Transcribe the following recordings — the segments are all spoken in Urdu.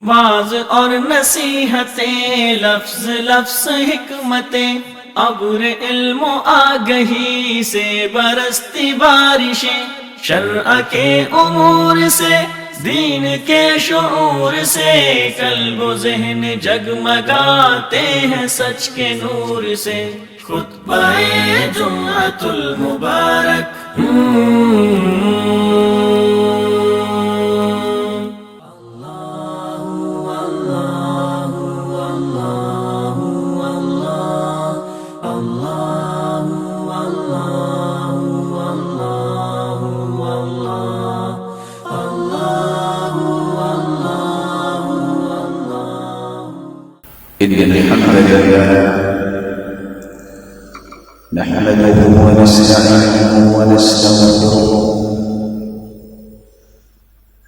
واز اور نصیحتیں، لفظ لفظ حکمتیں، ابر علم و آگہی سے برستی بارشیں، شرع کے امور سے، دین کے شعور سے، قلب و ذہن جگمگاتے ہیں سچ کے نور سے۔ خطبہ جمعۃ المبارک، إن الحمد لله نحمده ونستعينه ونستغفره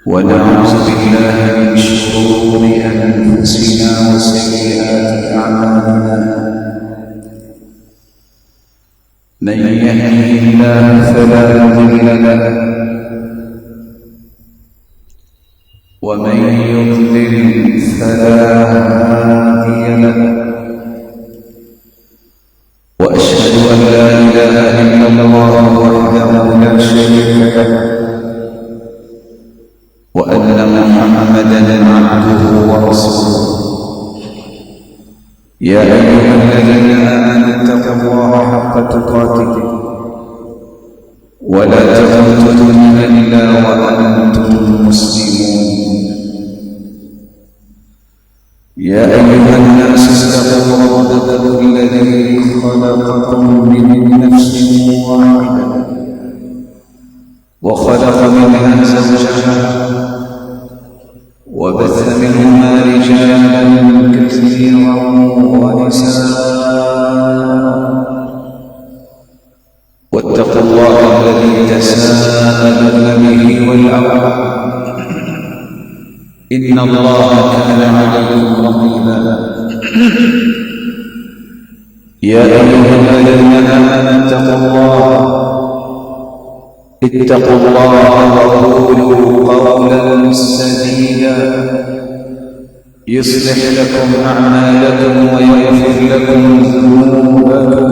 ونعوذ بالله من شرور أنفسنا وسيئات أعمالنا، من يهده الله فلا مضل له ومن يضلل فلا هادي له، وأشهد أن لا إله إلا الله وحده لا شريك له، وأن محمدا عبده ورسوله. يا أيها الذين آمنوا اتقوا الله حق تقاته ولا تموتن إلا وأنتم مسلمون. يا أيها الناس اتقوا ربكم الذي خلقكم من نفس واحدة وخلق منها زوجها وبث منهما رجالا كثيرا ونساء، واتقوا الله الذي تساءلون به والأرحام إن الله كان عليكم رقيبا. يا أيها الذين آمنوا اتقوا الله وقولوا قولا سديدا يصلح لكم أعمالكم ويغفر لكم ذنوبكم،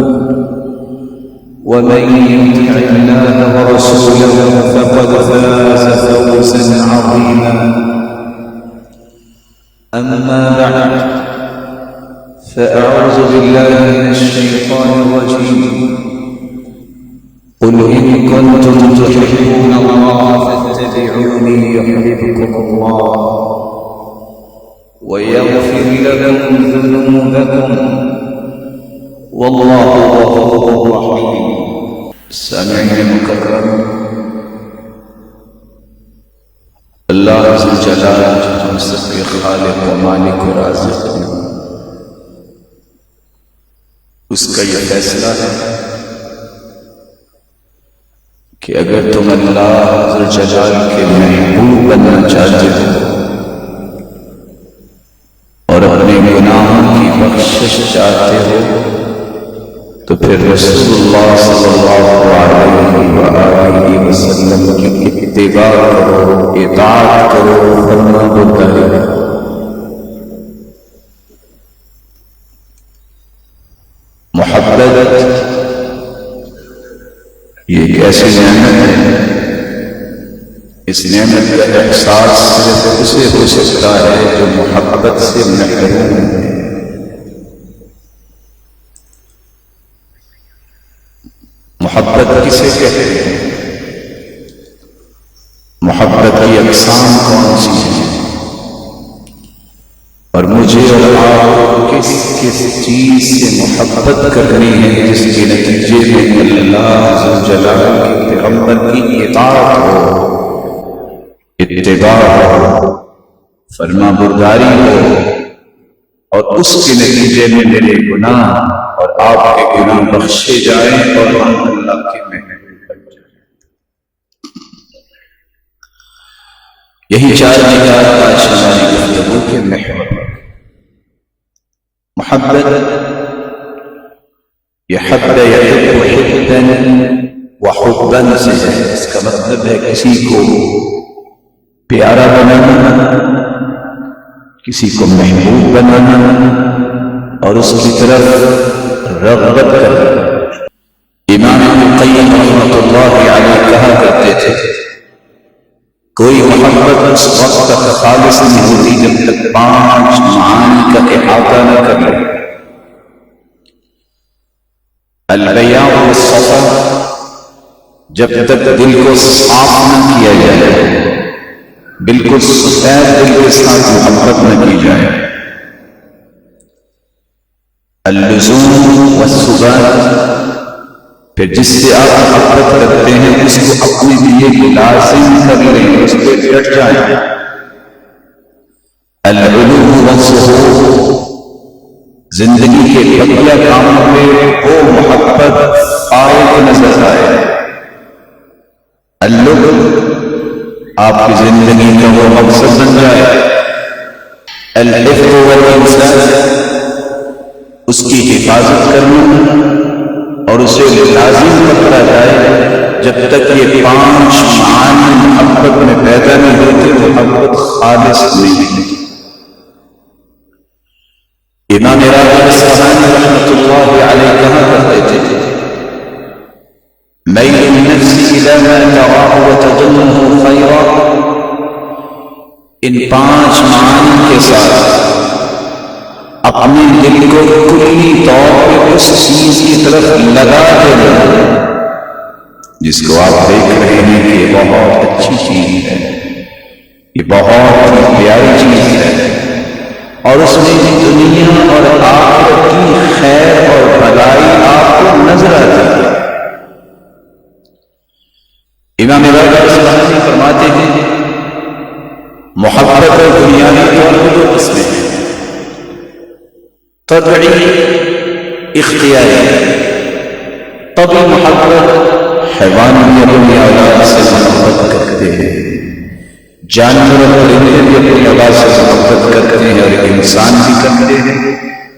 ومن يطع الله ورسوله فقد فاز فوزا عظيما. أما بعد، فأعوذ بالله من الشيطان الرجيم. قل إن كنتم تحبون الله فاتبعوني يحببكم الله ويغفر لكم ذنوبكم والله غفور رحيم. سامعین مکرم، اللہ عز و جل ہم سب کے خالق و مالک و رازق ہے، اس کا یہ فیصلہ ہے کہ اگر تم اللہ عز و جل کے محبوب بننا چاہتے ہو اور اپنے گناہوں کی بخشش چاہتے ہو تو پھر رسول اللہ صلی اللہ علیہ وآلہ وسلم کی اتباع کرو، اطاعت کرو، فرما برداری کرو۔ محبت یہ ایک ایسی نعمت ہے، اس نعمت کا احساس صرف اسے ہو سکتا ہے جو محبت سے محروم ہے۔ محبت کسے کہتے ہیں؟ محبت کی اقسام کون سی ہیں؟ اور مجھے اور آپ کس کس چیز سے محبت کرنی ہے جس کے نتیجے میں اللہ عز و جل کے پیغمبر کی اطاعت ہو، اتباع ہو، فرما برداری ہو، اور اس کے نتیجے میں میرے گناہ اور آپ کے گناہ بخشے جائیں اور ہم اللہ کے محبوب بن جائیں۔ یہی چار نکات آج ہماری گفتگو کے محور۔ محبت یہ حب یحب حبا وحبا سے ہے، اس کا مطلب ہے کسی کو پیارا بنانا کسی کو محبوب بنانا اور اس کی طرف رغبت کرنا۔ امام ابن قیم رحمۃ اللہ علیہ کہا کرتے تھے کوئی محبت اس وقت تک خالص نہیں ہوتی جب تک 5 معانی کا احاطہ نہ کر لے۔ البیاء والصفا، جب تک دل کو صاف نہ کیا جائے، بالکل سفید دل کے ساتھ محبت نہ کی جائے۔ اللزوم والثبات، پھر جس سے آپ محبت کرتے ہیں اس کو اپنے لیے لازم کر لیں، اس پہ ڈٹ جائیں۔ العلو والظہور، زندگی کے بقیہ کاموں پہ وہ محبت فائق نظر آئے۔ اللب، آپ کی زندگی کا وہ مقصد بن جائے۔ الحفظ والانسان، اس کی حفاظت کرنا اور اسے لازم کرتا جائے۔ جب تک یہ 5 معانی محبت میں پیدا نہیں ہوتے محبت خالص نہیں ہوتی۔ امام راغب اصفہانی رحمۃ اللہ علیہ کہا کرتے تھے میل النفس الى ما تراه وتظنه خيرا، ان 5 معانی کے ساتھ اپنے دل کو کلی طور پہ اس چیز کی طرف لگا دینا جس کو آپ دیکھ رہے ہیں کہ یہ بہت اچھی چیز ہے، یہ بہت پیاری چیز ہے، اور اس میں دنیا اور آخرت کی خیر اور بھلائی آپ کو نظر آتی ہے۔ امام راغب اصفہانی فرماتے ہیں محبت بنیادی طور پر 2 قسمیں ہیں، طبعی، اختیاری۔ طبعی محبت، حیوان بھی اپنی اولاد سے محبت کرتے ہیں، جانور اور پرندے بھی اپنی اولاد سے محبت کرتے ہیں اور انسان بھی کرتے ہیں۔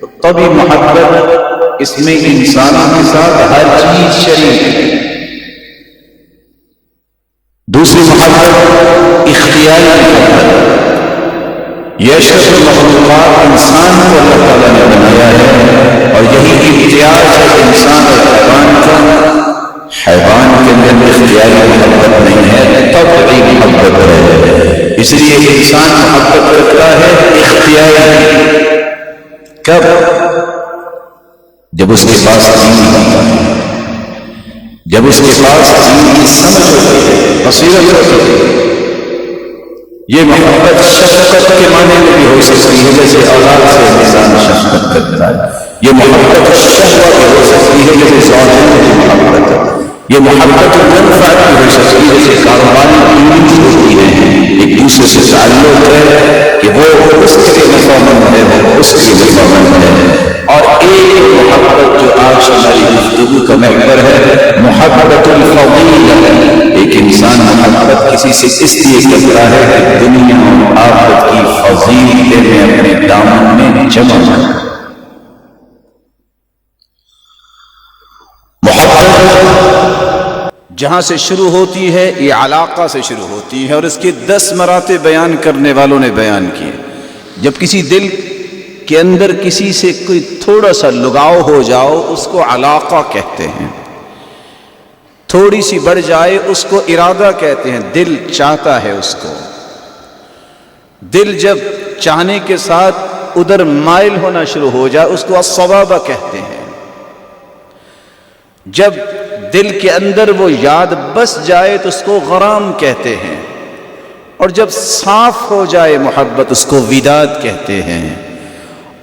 تو طبعی محبت، اس میں انسانوں کے ساتھ ہر چیز شریک ہے۔ دوسری محبت اختیاری محبت، یہ اشرف المخلوقات انسان کو اللہ تعالیٰ نے بنایا ہے اور یہی امتیاز ہے انسان اور حیوان کا۔ حیوان کے اندر اختیاری محبت نہیں ہے، طبعی محبت ہے، اس لیے انسان محبت کرتا ہے اختیاری۔ کب؟ جب اس کے پاس دین ہوتا ہے، جب اس کے پاس دین کی سمجھ ہوتی ہے، بصیرت ہوتی ہے۔ یہ محبت شفقت کے معنی میں بھی ہو سکتی ہے، جیسے اولاد سے انسان شفقت کرتا ہے۔ یہ محبت شہوت ہو سکتی ہے، جیسے زوجین کی محبت ہے۔ یہ محبت منفعت کی ہو سکتی ہے، جیسے کاروباری ڈیلنگز ہوتی ہیں، ایک دوسرے سے تعلق ہے کہ وہ اس کے لیے نفعمند ہے، وہ اس کے لیے نفعمند ہے۔ اور ایک محبت جو آج ہماری گفتگو کا محور ہے، محبت الفضیلہ، ایک انسان محبت کسی سے اس لیے کرتا ہے کہ دنیا اور آخرت کی فضیلتیں میں اپنے دامن میں جمع کرے۔ محبت جہاں سے شروع ہوتی ہے یہ علاقہ سے شروع ہوتی ہے، اور اس کے 10 مراتب بیان کرنے والوں نے بیان کیے۔ جب کسی دل کے اندر کسی سے کوئی تھوڑا سا لگاؤ ہو جاؤ اس کو علاقہ کہتے ہیں، تھوڑی سی بڑھ جائے اس کو ارادہ کہتے ہیں، دل چاہتا ہے اس کو۔ دل جب چاہنے کے ساتھ ادھر مائل ہونا شروع ہو جائے اس کو الصوابہ کہتے ہیں۔ جب دل کے اندر وہ یاد بس جائے تو اس کو غرام کہتے ہیں، اور جب صاف ہو جائے محبت اس کو وداد کہتے ہیں،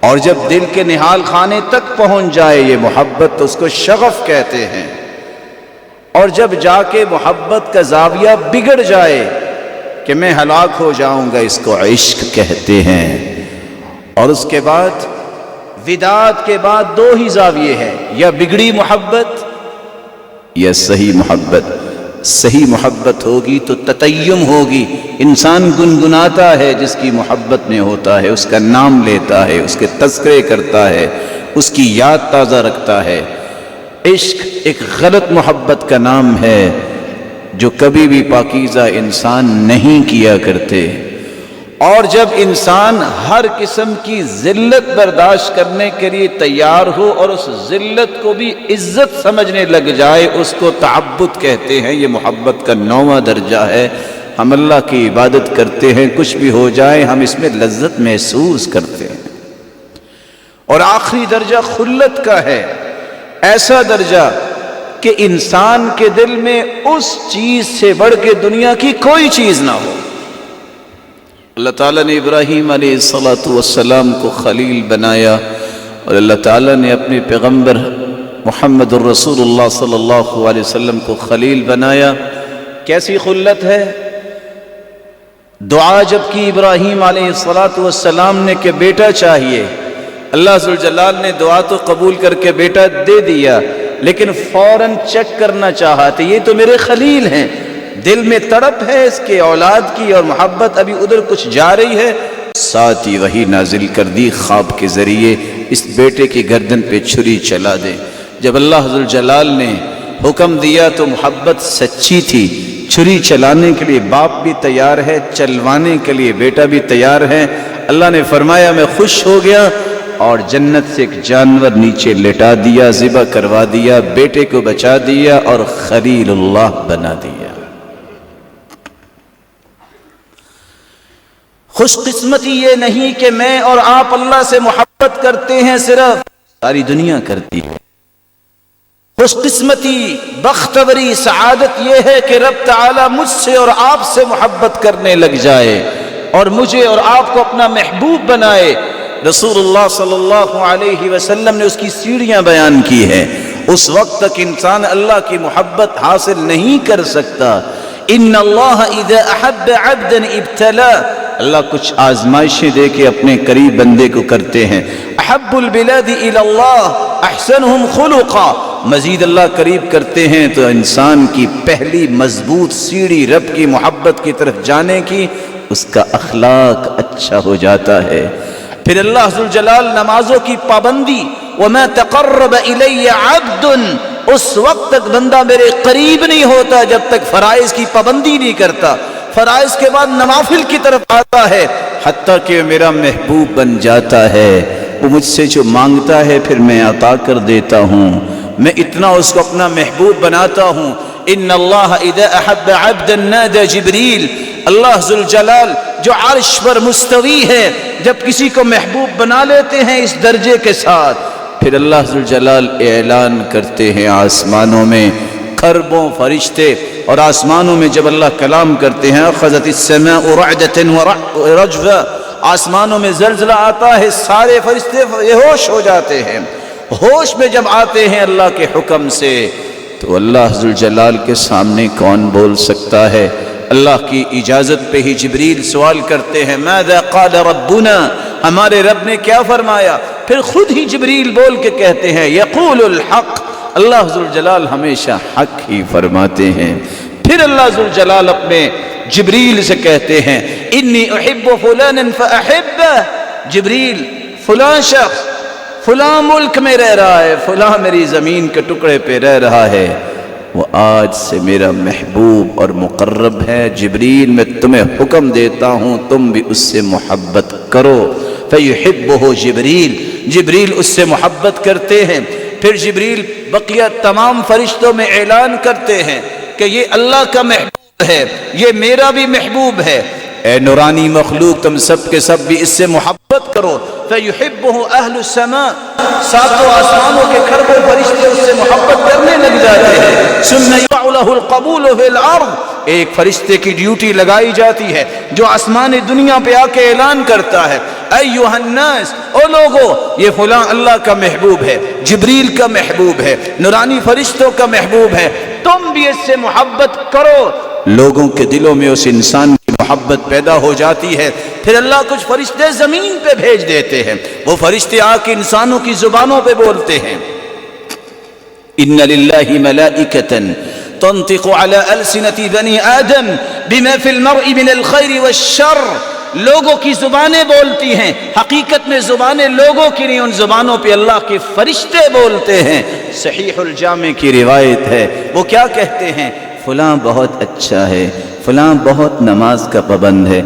اور جب دل کے نہال خانے تک پہنچ جائے یہ محبت تو اس کو شغف کہتے ہیں، اور جب جا کے محبت کا زاویہ بگڑ جائے کہ میں ہلاک ہو جاؤں گا اس کو عشق کہتے ہیں۔ اور اس کے بعد وداد کے بعد 2 ہی زاویے ہیں، یا بگڑی محبت یا صحیح محبت۔ صحیح محبت ہوگی تو تتیم ہوگی، انسان گنگناتا ہے جس کی محبت میں ہوتا ہے، اس کا نام لیتا ہے، اس کے تذکرے کرتا ہے، اس کی یاد تازہ رکھتا ہے۔ عشق ایک غلط محبت کا نام ہے جو کبھی بھی پاکیزہ انسان نہیں کیا کرتے، اور جب انسان ہر قسم کی ذلت برداشت کرنے کے لیے تیار ہو اور اس ذلت کو بھی عزت سمجھنے لگ جائے، اس کو تعبد کہتے ہیں۔ یہ محبت کا 9واں درجہ ہے۔ ہم اللہ کی عبادت کرتے ہیں، کچھ بھی ہو جائے ہم اس میں لذت محسوس کرتے ہیں۔ اور آخری درجہ خلت کا ہے، ایسا درجہ کہ انسان کے دل میں اس چیز سے بڑھ کے دنیا کی کوئی چیز نہ ہو۔ اللہ تعالیٰ نے ابراہیم علیہ السلام کو خلیل بنایا، اور اللہ تعالیٰ نے اپنے پیغمبر محمد الرسول اللہ صلی اللہ علیہ وسلم کو خلیل بنایا۔ کیسی خلت ہے؟ دعا جب کی ابراہیم علیہ السلام نے کہ بیٹا چاہیے، اللہ ذوالجلال نے دعا تو قبول کر کے بیٹا دے دیا، لیکن فوراً چیک کرنا چاہا تھا یہ تو میرے خلیل ہیں، دل میں تڑپ ہے اس کے اولاد کی اور محبت ابھی ادھر کچھ جا رہی ہے۔ ساتھ ہی وحی نازل کر دی خواب کے ذریعے، اس بیٹے کی گردن پہ چھری چلا دے۔ جب اللہ ذوالجلال نے حکم دیا تو محبت سچی تھی، چھری چلانے کے لیے باپ بھی تیار ہے، چلوانے کے لیے بیٹا بھی تیار ہے۔ اللہ نے فرمایا میں خوش ہو گیا اور جنت سے ایک جانور نیچے لٹا دیا، ذبح کروا دیا، بیٹے کو بچا دیا اور خلیل اللہ بنا دیا۔ خوش قسمتی یہ نہیں کہ میں اور آپ اللہ سے محبت کرتے ہیں، صرف ساری دنیا کرتی ہے۔ خوش قسمتی، بختوری، سعادت یہ ہے کہ رب تعالیٰ مجھ سے اور آپ سے محبت کرنے لگ جائے اور مجھے اور آپ کو اپنا محبوب بنائے۔ رسول اللہ صلی اللہ علیہ وسلم نے اس کی سیڑھیاں بیان کی ہے۔ اس وقت تک انسان اللہ کی محبت حاصل نہیں کر سکتا۔ ان اللہ اذا احب عبدا ابتلا، اللہ کچھ آزمائشیں دے کے اپنے قریب بندے کو کرتے ہیں۔ احب البلاد الی اللہ احسنہم خلقا، مزید اللہ قریب کرتے ہیں تو انسان کی پہلی مضبوط سیڑھی رب کی محبت کی طرف جانے کی، اس کا اخلاق اچھا ہو جاتا ہے۔ پھر اللہ ذوالجلال نمازوں کی پابندی، وَمَا تَقَرَّبَ إِلَيَّ عَبْدٌ، اس وقت تک بندہ میرے قریب نہیں ہوتا جب تک فرائض کی پابندی نہیں کرتا، فرائض کے بعد نوافل کی طرف آتا ہے، حتیٰ کہ میرا محبوب بن جاتا ہے۔ وہ مجھ سے جو مانگتا ہے پھر میں عطا کر دیتا ہوں، میں اتنا اس کو اپنا محبوب بناتا ہوں۔ ان اللہ اذا احب عبدا نادى جبریل، اللہ ذوالجلال جو عرش پر مستوی ہے جب کسی کو محبوب بنا لیتے ہیں اس درجے کے ساتھ، پھر اللہ ذوالجلال اعلان کرتے ہیں آسمانوں میں، خربوں فرشتے اور آسمانوں میں جب اللہ کلام کرتے ہیں، اخذت السماء رعدة ورجفا، آسمانوں میں زلزلہ آتا ہے، سارے فرشتے بے ہوش ہو جاتے ہیں۔ ہوش میں جب آتے ہیں اللہ کے حکم سے تو اللہ ذوالجلال کے سامنے کون بول سکتا ہے؟ اللہ کی اجازت پہ ہی جبریل سوال کرتے ہیں، ماذا قال ربنا، ہمارے رب نے کیا فرمایا؟ پھر خود ہی جبریل بول کے کہتے ہیں، یقول الحق، اللہ ذوالجلال ہمیشہ حق ہی فرماتے ہیں۔ پھر اللہ ذوالجلال اپنے جبریل سے کہتے ہیں، انی احب فلانا فاحبہ، جبریل فلاں شخص فلاں ملک میں رہ رہا ہے، فلاں میری زمین کے ٹکڑے پہ رہ رہا ہے، وہ آج سے میرا محبوب اور مقرب ہے، جبریل میں تمہیں حکم دیتا ہوں تم بھی اس سے محبت کرو۔ فیحبہ جبریل، جبریل اس سے محبت کرتے ہیں۔ پھر جبریل بقیہ تمام فرشتوں میں اعلان کرتے ہیں کہ یہ اللہ کا محبوب ہے، یہ میرا بھی محبوب ہے، اے نورانی مخلوق تم سب کے سب بھی اس سے محبت کرو۔ فیحبہ اہل السماء، ساتوں آسمانوں کے خربوں فرشتے اس سے محبت کرنے لگ جاتے ہیں۔ ثم یقع لہ القبول فی الارض، ایک فرشتے کی ڈیوٹی لگائی جاتی ہے جو آسمان دنیا پہ آ کے اعلان کرتا ہے، ایھا الناس، او لوگو، یہ فلاں اللہ کا محبوب ہے، جبریل کا محبوب ہے، نورانی فرشتوں کا محبوب ہے، تم بھی اس سے محبت کرو۔ لوگوں کے دلوں میں اس انسان کی محبت پیدا ہو جاتی ہے۔ پھر اللہ کچھ فرشتے زمین پہ بھیج دیتے ہیں، وہ فرشتے آ کے انسانوں کی زبانوں پہ بولتے ہیں، ان للہ ملائکۃ تنطق علی السنۃ بنی آدم بما فی المرء من الخیر والشر، لوگوں کی زبانیں بولتی ہیں، حقیقت میں زبانیں لوگوں کی نہیں، ان زبانوں پہ اللہ کے فرشتے بولتے ہیں۔ صحیح الجامع کی روایت ہے، وہ کیا کہتے ہیں؟ فلاں بہت اچھا ہے، فلاں بہت نماز کا پابند ہے،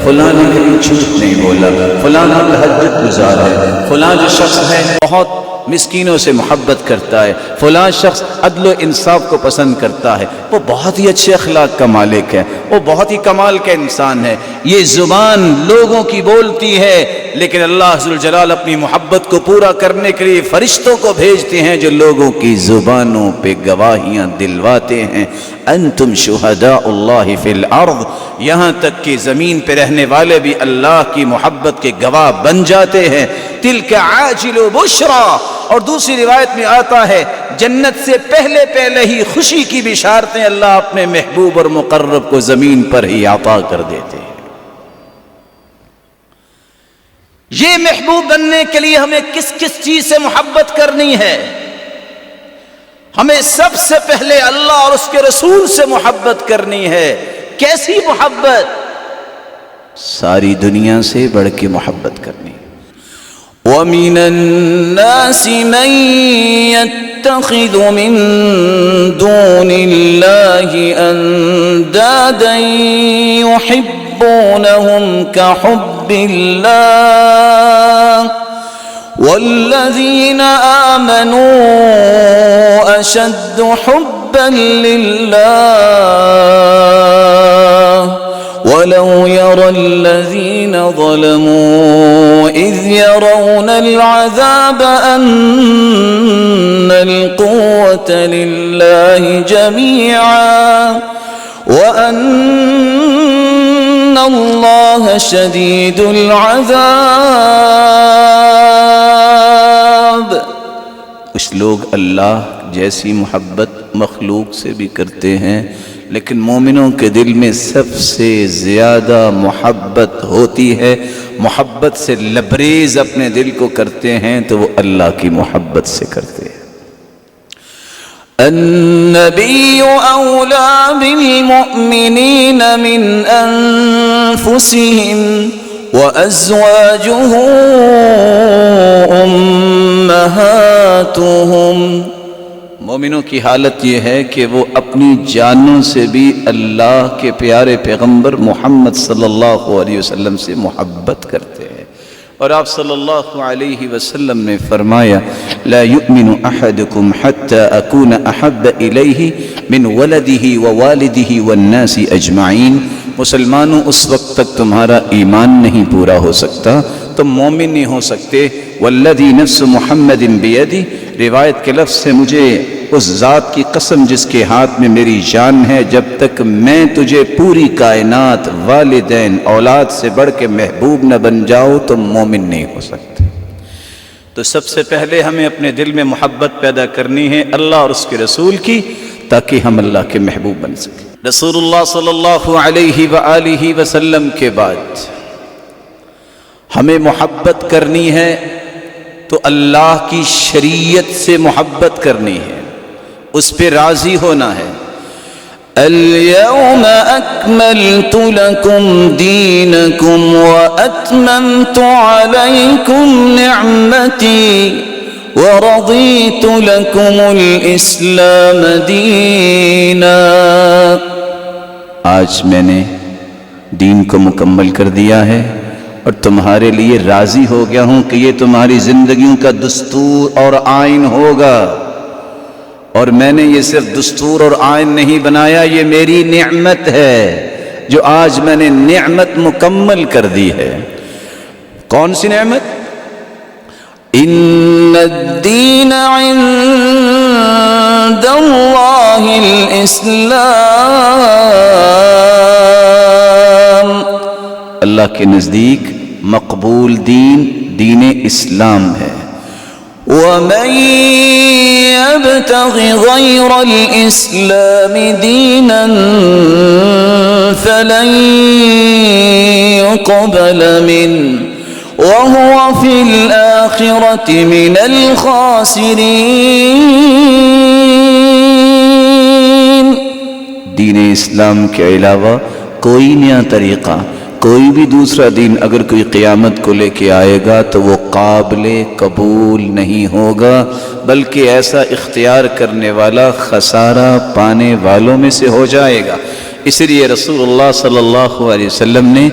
فلاں نے کبھی جھوٹ نہیں بولا، فلاں تہجد گزار ہے، فلاں جو شخص ہے بہت مسکینوں سے محبت کرتا ہے، فلاں شخص عدل و انصاف کو پسند کرتا ہے، وہ بہت ہی اچھے اخلاق کا مالک ہے، وہ بہت ہی کمال کا انسان ہے۔ یہ زبان لوگوں کی بولتی ہے، لیکن اللہ ذوالجلال اپنی محبت کو پورا کرنے کے لیے فرشتوں کو بھیجتے ہیں جو لوگوں کی زبانوں پہ گواہیاں دلواتے ہیں۔ انتم شہداء اللہ فی الارض، یہاں تک کہ زمین پہ رہنے والے بھی اللہ کی محبت کے گواہ بن جاتے ہیں۔ تلک عاجل بشرا، اور دوسری روایت میں آتا ہے جنت سے پہلے پہلے ہی خوشی کی بشارتیں اللہ اپنے محبوب اور مقرب کو زمین پر ہی عطا کر دیتے ہیں۔ یہ محبوب بننے کے لیے ہمیں کس کس چیز سے محبت کرنی ہے؟ ہمیں سب سے پہلے اللہ اور اس کے رسول سے محبت کرنی ہے۔ کیسی محبت؟ ساری دنیا سے بڑھ کے محبت کرنی ہے۔ وَمِنَ النَّاسِ مَن يَتَّخِذُ مِن دُونِ اللَّهِ أَندَادًا يُحِبُّونَهُمْ كَحُبِّ اللَّهِ وَالَّذِينَ آمَنُوا أَشَدُّ حُبًّا لِلَّهِ وَلَوْ يَرَى الَّذِينَ ظَلَمُوا إِذْ يَرَوْنَ الْعَذَابَ أَنَّ الْقُوَّةَ لِلَّهِ جَمِيعًا وَأَنَّ اللَّهَ شَدِيدُ الْعَذَابِ۔ کچھ لوگ اللہ جیسی محبت مخلوق سے بھی کرتے ہیں، لیکن مومنوں کے دل میں سب سے زیادہ محبت ہوتی ہے، محبت سے لبریز اپنے دل کو کرتے ہیں تو وہ اللہ کی محبت سے کرتے ہیں۔ النبی اولا بالمؤمنین من انفسهم وازواجه امہاتهم۔ مومنوں کی حالت یہ ہے کہ وہ اپنی جانوں سے بھی اللہ کے پیارے پیغمبر محمد صلی اللہ علیہ وسلم سے محبت کرتے ہیں، اور آپ صلی اللہ علیہ وسلم نے فرمایا لا یؤمن احدکم حتی اکون احب الیہ من ولدہ ووالدہ والناس اجمعین۔ مسلمانوں اس وقت تک تمہارا ایمان نہیں پورا ہو سکتا، تم مومن نہیں ہو سکتے۔ والذی نفس محمد بیدی، روایت کے لفظ سے مجھے اس ذات کی قسم جس کے ہاتھ میں میری جان ہے، جب تک میں تجھے پوری کائنات والدین اولاد سے بڑھ کے محبوب نہ بن جاؤ تم مومن نہیں ہو سکتے۔ تو سب سے پہلے ہمیں اپنے دل میں محبت پیدا کرنی ہے اللہ اور اس کے رسول کی، تاکہ ہم اللہ کے محبوب بن سکیں۔ رسول اللہ صلی اللہ علیہ وآلہ وسلم کے بعد ہمیں محبت کرنی ہے تو اللہ کی شریعت سے محبت کرنی ہے، اس پہ راضی ہونا ہے۔ اليوم اکملت لکم دینکم واتممت علیکم نعمتی ورضیت لکم الاسلام دینا۔ آج میں نے دین کو مکمل کر دیا ہے اور تمہارے لیے راضی ہو گیا ہوں کہ یہ تمہاری زندگیوں کا دستور اور آئین ہوگا، اور میں نے یہ صرف دستور اور آئین نہیں بنایا، یہ میری نعمت ہے جو آج میں نے نعمت مکمل کر دی ہے۔ کون سی نعمت؟ ان الدین عند اللہ الاسلام، اللہ کے نزدیک مقبول دین دین اسلام ہے۔ وَمَن يَبْتَغِ غَيْرَ الْإِسْلَامِ دِينًا فَلَن يُقْبَلَ مِنْهُ وَهُوَ فِي الْآخِرَةِ مِنَ الْخَاسِرِينَ۔ دین اسلام کے علاوہ کوئی نیا طریقہ، کوئی بھی دوسرا دین اگر کوئی قیامت کو لے کے آئے گا تو وہ قابل قبول نہیں ہوگا، بلکہ ایسا اختیار کرنے والا خسارہ پانے والوں میں سے ہو جائے گا۔ اس لیے رسول اللہ صلی اللہ علیہ وسلم نے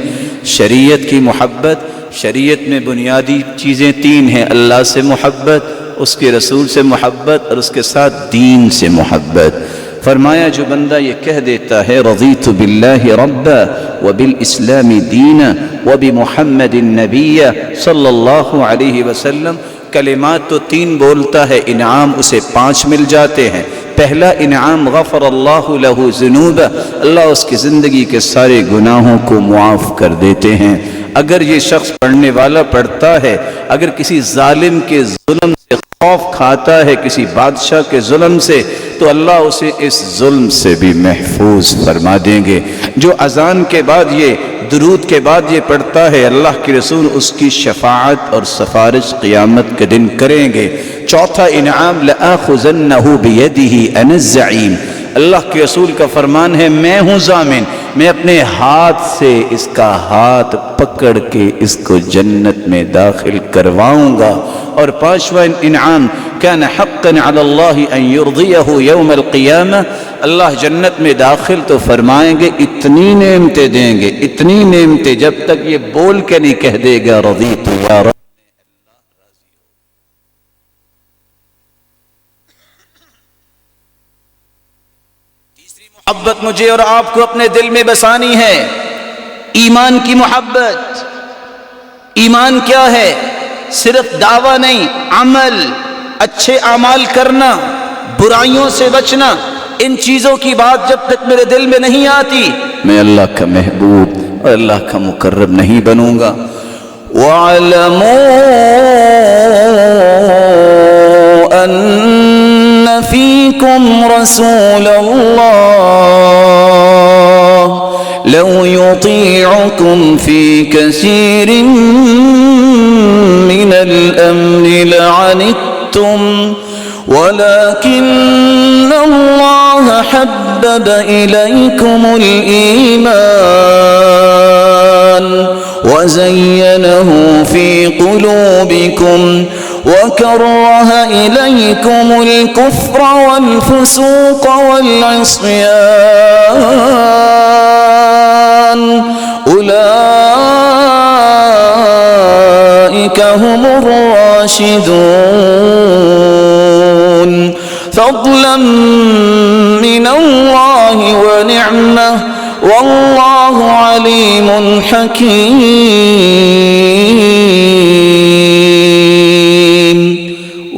شریعت کی محبت، شریعت میں بنیادی چیزیں تین ہیں: اللہ سے محبت، اس کے رسول سے محبت اور اس کے ساتھ دین سے محبت۔ فرمایا جو بندہ یہ کہہ دیتا ہے رضیت باللہ ربا وبالاسلام دینا وبمحمد النبی صلی اللہ علیہ وسلم، کلمات تو تین بولتا ہے، انعام اسے 5 مل جاتے ہیں۔ پہلا انعام غفر اللہ لہ ذنوبہ، اللہ اس کی زندگی کے سارے گناہوں کو معاف کر دیتے ہیں۔ اگر یہ شخص پڑھنے والا پڑھتا ہے، اگر کسی ظالم کے ظلم سے خوف کھاتا ہے، کسی بادشاہ کے ظلم سے، تو اللہ اسے اس ظلم سے بھی محفوظ فرما دیں گے۔ جو اذان کے بعد یہ درود کے بعد یہ پڑھتا ہے، اللہ کے رسول اس کی شفاعت اور سفارش قیامت کے دن کریں گے۔ چوتھا انعام لآخذنہ بیدہ انا الزعیم، اللہ کے رسول کا فرمان ہے میں ہوں ضامن، میں اپنے ہاتھ سے اس کا ہاتھ پکڑ کے اس کو جنت میں داخل کرواؤں گا۔ اور پانچواں انعام کان حقا علی اللہ ان یرضیہ یوم القیامہ، اللہ جنت میں داخل تو فرمائیں گے اتنی نعمتیں دیں گے، اتنی نعمتیں، جب تک یہ بول کے نہیں کہہ دے گا رضیت یا رب۔ محبت مجھے اور آپ کو اپنے دل میں بسانی ہے، ایمان کی محبت۔ ایمان کیا ہے؟ صرف دعویٰ نہیں، عمل، اچھے اعمال کرنا، برائیوں سے بچنا۔ ان چیزوں کی بات جب تک میرے دل میں نہیں آتی، میں اللہ کا محبوب اور اللہ کا مقرب نہیں بنوں گا۔ وَاعْلَمُوا أَنَّ فِيكُمْ رَسُولَ اللَّهِ لَوْ يُطِيعُكُمْ فِي كَثِيرٍ مِّنَ الْأَمْرِ لَعَنِتُّمْ وَلَكِنَّ اللَّهَ حَبَّبَ إِلَيْكُمُ الْإِيمَانَ وَزَيَّنَهُ فِي قُلُوبِكُمْ وَكَرَّهَ إِلَيْكُمُ الْكُفْرَ وَالْفُسُوقَ وَالْعِصْيَانَ أُولَئِكَ هُمُ الرَّاشِدُونَ فَضْلًا مِّنَ اللَّهِ وَنِعْمَةً وَاللَّهُ عَلِيمٌ حَكِيمٌ۔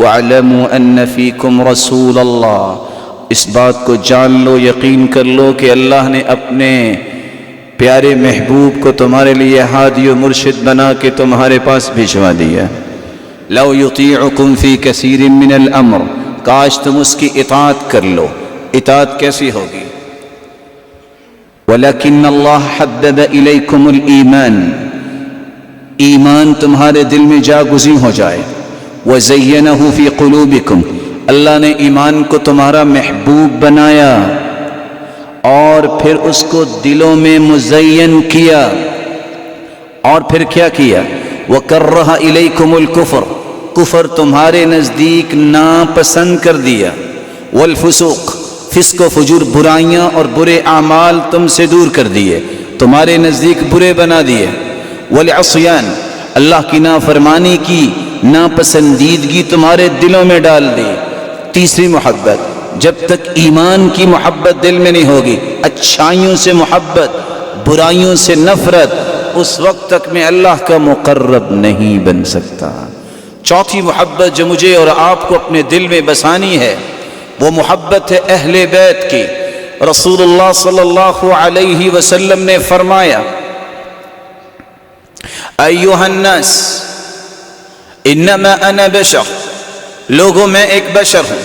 وَاعْلَمُوا أَنَّ فِيكُمْ رَسُولَ اللَّهِ، اس بات کو جان لو، یقین کر لو کہ اللہ نے اپنے پیارے محبوب کو تمہارے لیے ہادی و مرشد بنا کے تمہارے پاس بھجوا دیا۔ لو یطیعکم فی کثیر من الامر، کاش تم اس کی اطاعت کر لو۔ اطاعت کیسی ہوگی؟ وَلَكِنَّ اللَّهَ حَبَّبَ إِلَيْكُمُ الْإِيمَانَ، ایمان تمہارے دل میں جاگزیں ہو جائے۔ وَزَيَّنَهُ فِي قُلُوبِكُمْ، اللہ نے ایمان کو تمہارا محبوب بنایا اور پھر اس کو دلوں میں مزین کیا۔ اور پھر کیا کیا؟ وَكَرَّهَ إِلَيْكُمُ الْكُفْرَ، کفر تمہارے نزدیک ناپسند کر دیا۔ وَالْفُسُوقَ، فسق و فجور، برائیاں اور برے اعمال تم سے دور کر دیے، تمہارے نزدیک برے بنا دیے۔ والعصیان، اللہ کی نافرمانی کی ناپسندیدگی تمہارے دلوں میں ڈال دی۔ تیسری محبت، جب تک ایمان کی محبت دل میں نہیں ہوگی، اچھائیوں سے محبت، برائیوں سے نفرت، اس وقت تک میں اللہ کا مقرب نہیں بن سکتا۔ چوتھی محبت جو مجھے اور آپ کو اپنے دل میں بسانی ہے، وہ محبت ہے اہل بیت کی۔ رسول اللہ صلی اللہ علیہ وسلم نے فرمایا ایھا الناس انما انا بشر، لوگوں میں ایک بشر ہوں،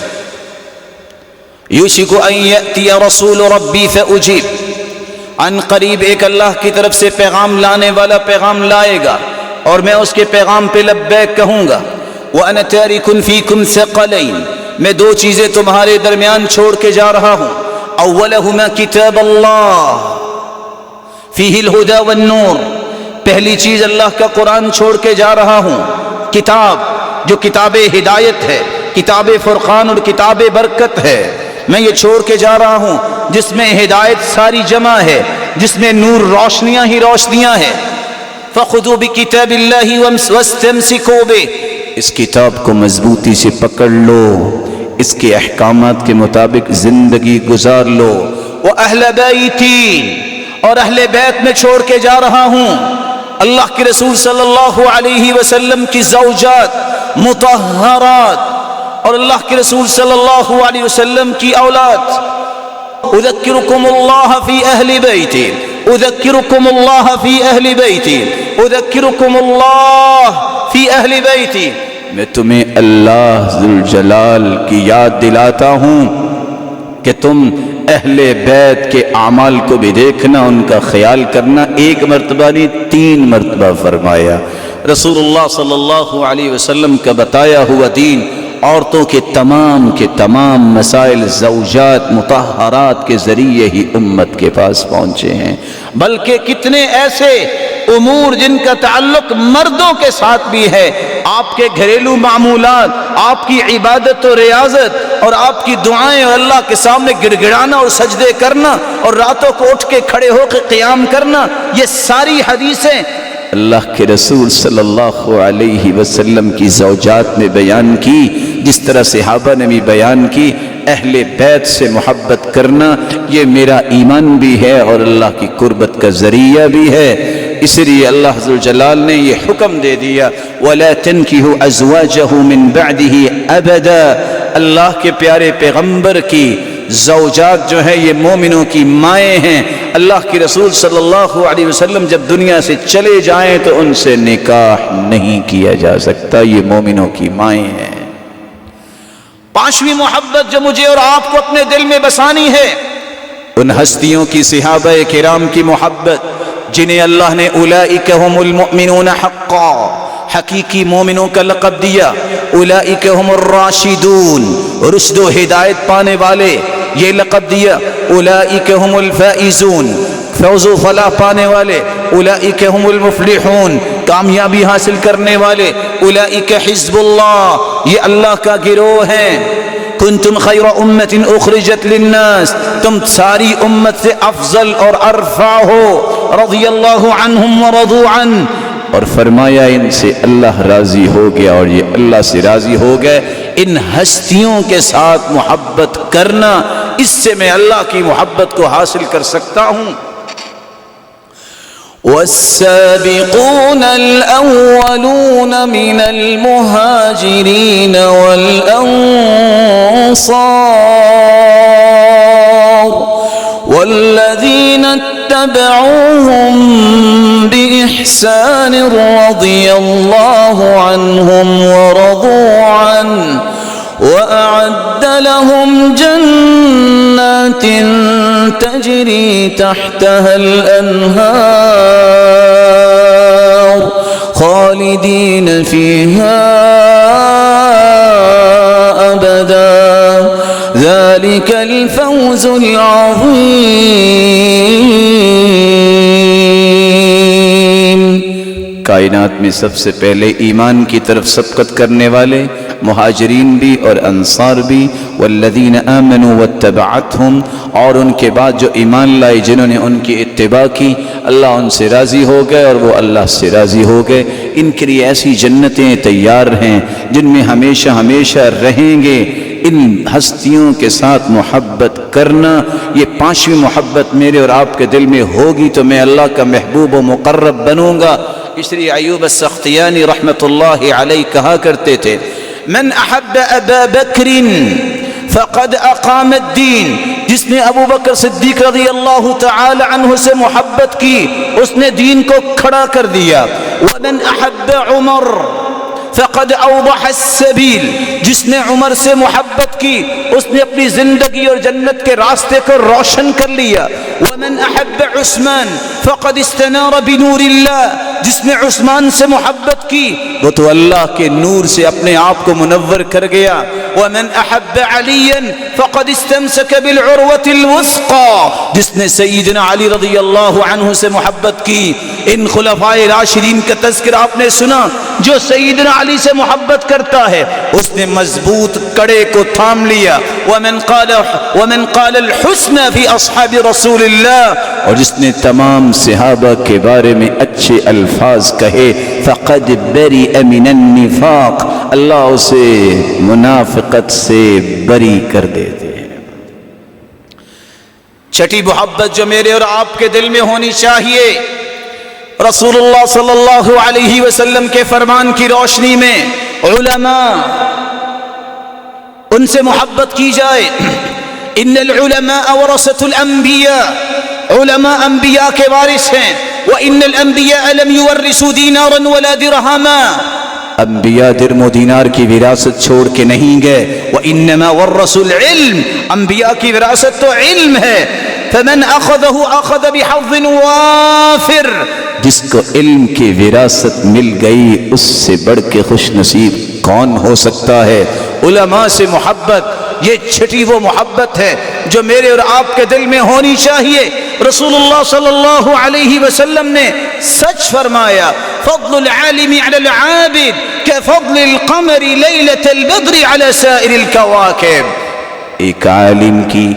یوشک ان یأتی رسول ربی فاجیب، عن قریب ایک اللہ کی طرف سے پیغام لانے والا پیغام لائے گا اور میں اس کے پیغام پہ لبیک کہوں گا۔ وَأَنَا تَارِكٌ فِيكُمْ ثَقَلَيْنِ، میں دو چیزیں تمہارے درمیان چھوڑ کے جا رہا ہوں۔ اولہما کتاب اللہ فیہ الہدی والنور، پہلی چیز اللہ کا قرآن چھوڑ کے جا رہا ہوں، کتاب جو کتاب ہدایت ہے، کتاب فرقان اور کتاب برکت ہے، میں یہ چھوڑ کے جا رہا ہوں جس میں ہدایت ساری جمع ہے، جس میں نور روشنیاں ہی روشنیاں ہیں۔ فَخُذُوا بِكِتَابِ اللَّهِ وَاسْتَمْسِكُوا بِهِ، اس کتاب کو مضبوطی سے پکڑ لو، اس کے احکامات کے مطابق زندگی گزار لو۔ وَأَهْلَ بَيْتِي، اور اہل بیت میں چھوڑ کے جا رہا ہوں اللہ کے رسول صلی اللہ علیہ وسلم کی زوجات مطہرات اور اللہ کے رسول صلی اللہ علیہ وسلم کی اولاد۔ اذکرکم اللہ فی اہل بیتی، اذکرکم اللہ فی اہل بیتی، اذکرکم اللہ فی اہل بیتی، میں تمہیں اللہ ذوالجلال کی یاد دلاتا ہوں کہ تم اہل بیت کے اعمال کو بھی دیکھنا، ان کا خیال کرنا۔ ایک مرتبہ نہیں 3 مرتبہ فرمایا۔ رسول اللہ صلی اللہ علیہ وسلم کا بتایا ہوا دین عورتوں کے تمام مسائل زوجات مطہرات کے ذریعے ہی امت کے پاس پہنچے ہیں، بلکہ کتنے ایسے امور جن کا تعلق مردوں کے ساتھ بھی ہے، آپ کے گھریلو معمولات، آپ کی عبادت و ریاضت اور آپ کی دعائیں اور اللہ کے سامنے گڑ گڑانا اور سجدے کرنا اور راتوں کو اٹھ کے کھڑے ہو کے قیام کرنا، یہ ساری حدیثیں اللہ کے رسول صلی اللہ علیہ وسلم کی زوجات نے بیان کی، جس طرح صحابہ نے بھی بیان کی۔ اہل بیت سے محبت کرنا یہ میرا ایمان بھی ہے اور اللہ کی قربت کا ذریعہ بھی ہے، اس لیے اللہ ذو الجلال نے یہ حکم دے دیا وَلَا تَنْكِحُوا أَزْوَاجَهُ مِنْ بَعْدِهِ أَبَدًا۔ اللہ کے پیارے پیغمبر کی زوجات جو ہیں یہ مومنوں کی مائیں ہیں۔ اللہ کے رسول صلی اللہ علیہ وسلم جب دنیا سے چلے جائیں تو ان سے نکاح نہیں کیا جا سکتا، یہ مومنوں کی مائیں ہیں۔ 5ویں محبت جو مجھے اور آپ کو اپنے دل میں بسانی ہے، ان ہستیوں کی صحابہ کرام کی محبت جنہیں اللہ نے اولئک هم المؤمنون حقا، حقیقی مومنوں کا لقب دیا۔ اولئک هم الراشدون، رشد و ہدایت پانے والے یہ لقب دیا۔ اولئک هم الفائزون، فوز و فلاح پانے والے۔ اولئک هم المفلحون، کامیابی حاصل کرنے والے۔ اولئک حزب اللہ، یہ اللہ کا گروہ ہے۔ کنتم خیر امت اخرجت للناس، تم ساری امت سے افضل اور ارفع ہو۔ رضی اللہ عنہم ورضوا عنہ، اور فرمایا ان سے اللہ راضی ہو گیا اور یہ اللہ سے راضی ہو گئے۔ ان ہستیوں کے ساتھ محبت کرنا، اس سے میں اللہ کی محبت کو حاصل کر سکتا ہوں۔ والسابقون الأولون من المهاجرين والأنصار والذين اتبعوهم بإحسان رضي الله عنهم ورضوا عنه وأعد لهم جنات تجري تحتها الأنهار خالدين فيها أبدا ذلك الفوز العظيم۔ کائنات میں سب سے پہلے ایمان کی طرف سبقت کرنے والے مہاجرین بھی اور انصار بھی، والذین آمنوا واتبعتهم، اور ان کے بعد جو ایمان لائے جنہوں نے ان کی اتباع کی، اللہ ان سے راضی ہو گئے اور وہ اللہ سے راضی ہو گئے۔ ان کے لیے ایسی جنتیں تیار ہیں جن میں ہمیشہ ہمیشہ رہیں گے۔ ان ہستیوں کے ساتھ محبت کرنا، یہ 5ویں محبت میرے اور آپ کے دل میں ہوگی تو میں اللہ کا محبوب و مقرب بنوں گا۔ اس لیے ایوب السختیانی رحمت اللہ علیہ کہا کرتے تھے من احب ابا بکر فقد اقام الدین، جس نے ابو بکر صدیق رضی اللہ تعالی عنہ سے محبت کی اس نے دین کو کھڑا کر دیا۔ ومن احب عمر فقد اوضح السبیل، جس نے عمر سے محبت کی اس نے اپنی زندگی اور جنت کے راستے کو روشن کر لیا۔ ومن احب عثمان فقد استنار بنور اللہ جس نے عثمان سے محبت کی وہ تو اللہ کے نور سے اپنے آپ کو منور کر گیا. ومن احب علیا فقد استمسک بالعروۃ الوثقی، جس نے سیدنا علی رضی اللہ عنہ سے محبت کی. ان خلفائے راشدین کا تذکرہ آپ نے سنا، جو سیدنا علی سے محبت کرتا ہے اس نے مضبوط کڑے کو تھام لیا. ومن قال الحسن فی اصحاب رسول اللہ، اور جس نے تمام صحابہ کے بارے میں اچھے الفاظ کہے فقد برئ من النفاق، اللہ اسے منافقت سے بری کر دیتے ہیں. چھٹی محبت جو میرے اور آپ کے دل میں ہونی چاہیے، رسول اللہ صلی اللہ علیہ وسلم کے فرمان کی روشنی میں علماء، ان سے محبت کی جائے. ان العلماء ورثۃ الانبیاء، علماء انبیاء کے وارث ہیں. وان الانبیاء لم یورثوا دینارا ولا درہما، انبیاء درم و دینار کی وراثت چھوڑ کے نہیں گئے. وانما ورثوا العلم، انبیاء کی وراثت تو علم ہے. فمن اخذه اخذ بحظ وافر، جس کو علم کی وراثت مل گئی اس سے بڑھ کے خوش نصیب کون ہو سکتا ہے. علماء سے محبت، یہ چھٹی وہ محبت ہے جو میرے اور آپ کے دل میں ہونی چاہیے. رسول اللہ صلی اللہ علیہ وسلم نے سچ فرمایا، فضل العالم علی العابد كفضل القمر لیلة البدر علی سائر الكواكب. ایک عالم کی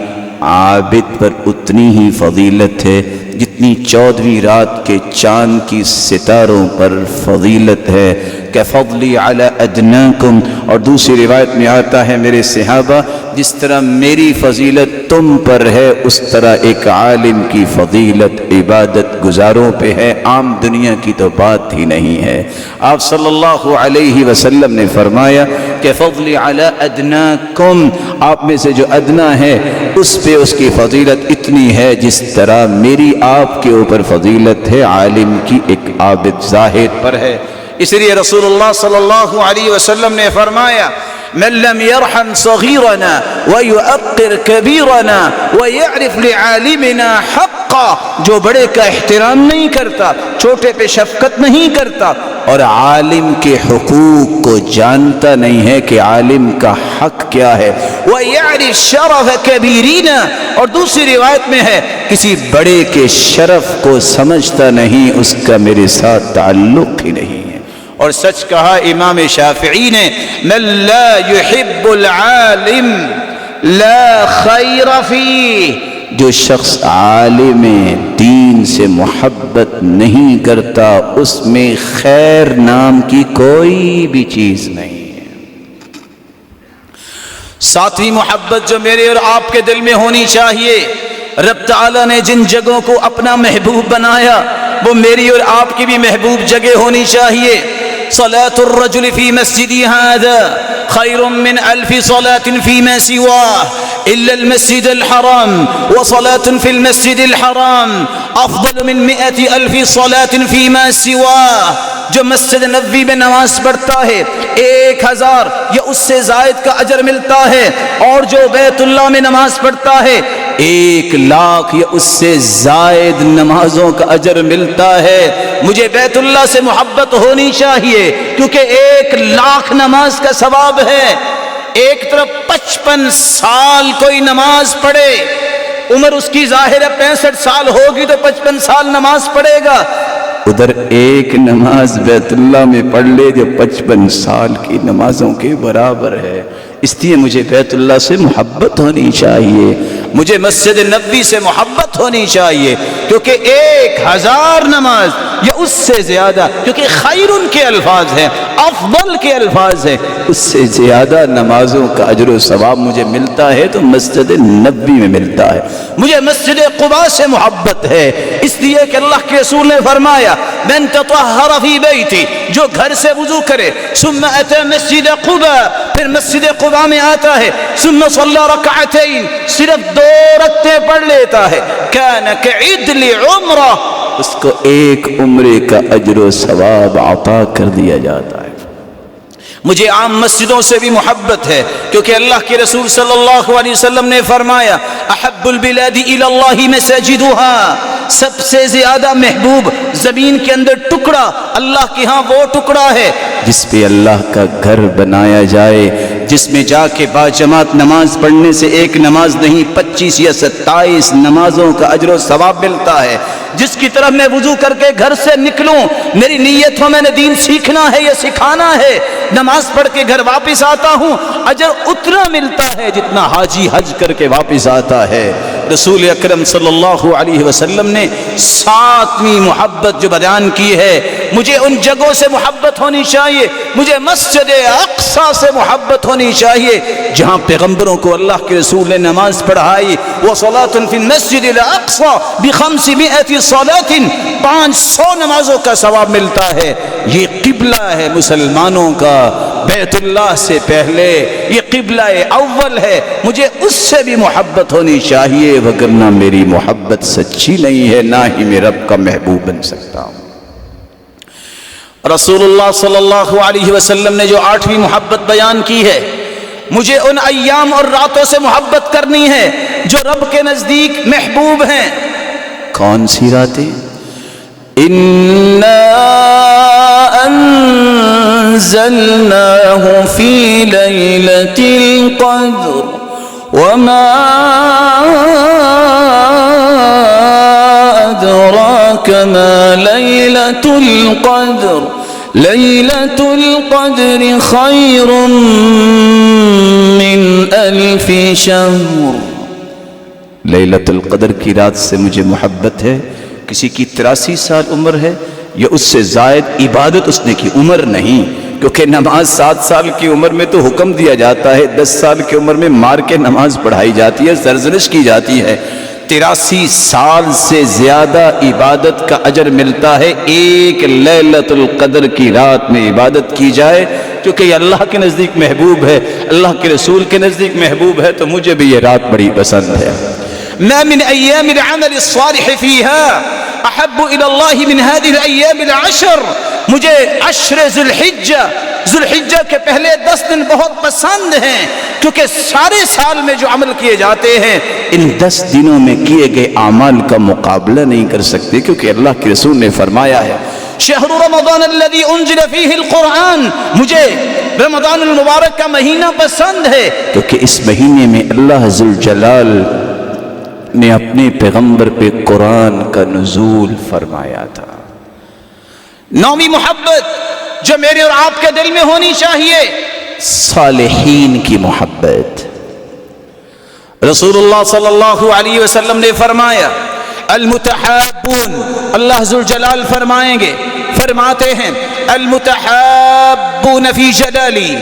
عابد پر اتنی ہی فضیلت ہے جتنی 14ویں رات کے چاند کی ستاروں پر فضیلت ہے. کفضلی علی ادناکم، اور دوسری روایت میں آتا ہے میرے صحابہ جس طرح میری فضیلت تم پر ہے اس طرح ایک عالم کی فضیلت عبادت گزاروں پہ ہے، عام دنیا کی تو بات ہی نہیں ہے. آپ صلی اللہ علیہ وسلم نے فرمایا کہ فضلی علی ادناکم، آپ میں سے جو ادنا ہے اس پہ اس کی فضیلت اتنی ہے جس طرح میری آپ کے اوپر فضیلت ہے عالم کی ایک عابد زاہد پر ہے. اس لیے رسول اللہ صلی اللہ علیہ وسلم نے فرمایا، من لم يرحم صغيرنا ويؤقر كبيرنا ويعرف لعالمنا حقا، جو بڑے کا احترام نہیں کرتا، چھوٹے پہ شفقت نہیں کرتا، اور عالم کے حقوق کو جانتا نہیں ہے کہ عالم کا حق کیا ہے. وَيَعْرِفْ شَرَفَ كَبِيرِينَ، اور دوسری روایت میں ہے کسی بڑے کے شرف کو سمجھتا نہیں، اس کا میرے ساتھ تعلق ہی نہیں ہے. اور سچ کہا امام شافعی نے، من لا يحب العالم لا خیر فیہ، جو شخص عالم دین سے محبت نہیں کرتا اس میں خیر نام کی کوئی بھی چیز نہیں ہے. ساتویں محبت جو میرے اور آپ کے دل میں ہونی چاہیے، رب تعالیٰ نے جن جگہوں کو اپنا محبوب بنایا وہ میری اور آپ کی بھی محبوب جگہ ہونی چاہیے. صلاة الرجل في مسجد هذا خير من 1000 صلاة فيما سواه إلا المسجد الحرام، وصلاة في المسجد الحرام أفضل من 100,000 صلاة فيما سواه. جو مسجد نبوی میں نماز پڑھتا ہے 1000 یا اس سے زائد کا اجر ملتا ہے، اور جو بیت اللہ میں نماز پڑھتا ہے 1,00,000 یا اس سے زائد نمازوں کا اجر ملتا ہے. مجھے بیت اللہ سے محبت ہونی چاہیے کیونکہ 1,00,000 نماز کا ثواب ہے. ایک طرف 55 سال کوئی نماز پڑھے، عمر اس کی ظاہر ہے 65 سال ہوگی تو 55 سال نماز پڑھے گا، ادھر ایک نماز بیت اللہ میں پڑھ لے جو 55 سال کی نمازوں کے برابر ہے. اس لیے مجھے بیت اللہ سے محبت ہونی چاہیے، مجھے مسجد نبوی سے محبت ہونی چاہیے، کیونکہ 1000 نماز یا اس سے زیادہ، کیونکہ خیر ان کے الفاظ ہیں، افضل کے الفاظ ہیں، اس سے زیادہ نمازوں کا اجر و ثواب مجھے ملتا ہے تو مسجد نبوی میں ملتا ہے. مجھے مسجد قباء سے محبت ہے، اس لیے کہ اللہ کے رسول نے فرمایا، من تطہر فی بیتی، جو گھر سے وضو کرے، ثم اتی مسجد قباء، پھر مسجد قباء میں آتا ہے، ثم صلی رکعتین، صرف 2 رکعتیں پڑھ لیتا ہے، کان کعدل عمرہ، اس کو ایک عمرے کا اجر و ثواب عطا کر دیا جاتا ہے. مجھے عام مسجدوں سے بھی محبت ہے کیونکہ اللہ کے رسول صلی اللہ علیہ وسلم نے فرمایا، احب البلاد الی اللہ مساجدها سب سے زیادہ محبوب زمین کے اندر ٹکڑا اللہ کے ہاں وہ ٹکڑا ہے جس پہ اللہ کا گھر بنایا جائے، جس میں جا کے باجماعت نماز پڑھنے سے ایک نماز نہیں 25 یا 27 نمازوں کا اجر و ثواب ملتا ہے، جس کی طرف میں وضو کر کے گھر سے نکلوں، میری نیت ہو میں نے دین سیکھنا ہے یا سکھانا ہے، نماز پڑھ کے گھر واپس آتا ہوں، اجر اتنا ملتا ہے جتنا حاجی حج کر کے واپس آتا ہے۔ رسول اکرم صلی اللہ علیہ وسلم نے 7ویں محبت جو بیان کی ہے، مجھے ان جگہوں سے محبت ہونی چاہیے، مجھے مسجد اقصی سے محبت ہونی چاہیے جہاں پیغمبروں کو اللہ کے رسول نے نماز پڑھائی، وَصَلَاةٌ فِي الْمَسْجِدِ الْأَقْصَى ب500 صلاة، 500 نمازوں کا ثواب ملتا ہے۔ یہ قبلہ ہے مسلمانوں کا، بیت اللہ سے پہلے یہ قبلہ اول ہے، مجھے اس سے بھی محبت ہونی چاہیے، وگرنہ میری محبت سچی نہیں ہے، نہ ہی میں رب کا محبوب بن سکتا ہوں۔ رسول اللہ صلی اللہ علیہ وسلم نے جو 8ویں محبت بیان کی ہے، مجھے ان ایام اور راتوں سے محبت کرنی ہے جو رب کے نزدیک محبوب ہیں۔ کون سی راتیں؟ اِنَّا أنزلناه في ليلة القدر وما أدراك ما ليلة القدر ليلة القدر خير من 1000 شهر۔ لیلۃ القدر کی رات سے مجھے محبت ہے۔ کسی کی 83 سال عمر ہے یا اس سے زائد، عبادت اس نے کی، عمر نہیں، کیونکہ نماز 7 سال کی عمر میں تو حکم دیا جاتا ہے، 10 سال کی عمر میں مار کے نماز پڑھائی جاتی ہے، سرزنش کی جاتی ہے۔ 83 سال سے زیادہ عبادت کا اجر ملتا ہے ایک لیلۃ القدر کی رات میں عبادت کی جائے، کیونکہ یہ اللہ کے نزدیک محبوب ہے، اللہ کے رسول کے نزدیک محبوب ہے، تو مجھے بھی یہ رات بڑی پسند ہے۔ ما من ایام العمل الصالح فیہا احب الى اللہ من هذه الايام العشر۔ مجھے عشر ذو الحجہ کے پہلے 10 دن بہت پسند ہیں، کیونکہ سارے سال میں جو عمل کیے جاتے ہیں ان 10 دنوں میں کیے گئے اعمال کا مقابلہ نہیں کر سکتے، کیونکہ اللہ کے رسول نے فرمایا ہے شہر رمضان الذي انزل فيه القرآن، مجھے رمضان المبارک کا مہینہ پسند ہے کیونکہ اس مہینے میں اللہ ذوالجلال نے اپنے پیغمبر پہ قرآن کا نزول فرمایا تھا۔ 9ویں محبت جو میرے اور آپ کے دل میں ہونی چاہیے، صالحین کی محبت۔ رسول اللہ صلی اللہ علیہ وسلم نے فرمایا المتحابون، اللہ ذوالجلال فرماتے ہیں المتحابون فی جلالی،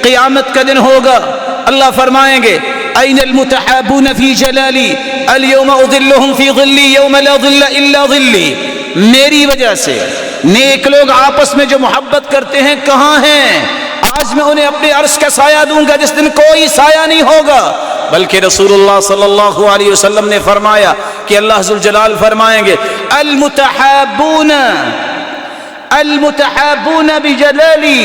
قیامت کا دن ہوگا، اللہ فرمائیں گے این المتحابون فی جلالی اليوم اظلهم فی ظلی یوم لا ظل الا ظلی۔ میری وجہ سے نیک لوگ آپس میں جو محبت کرتے ہیں کہاں ہیں؟ آج میں انہیں اپنے عرش کا سایہ دوں گا جس دن کوئی سایہ نہیں ہوگا، بلکہ رسول اللہ صلی اللہ علیہ وسلم نے فرمایا کہ اللہ ذوالجلال فرمائیں گے المتحابون بجلالی،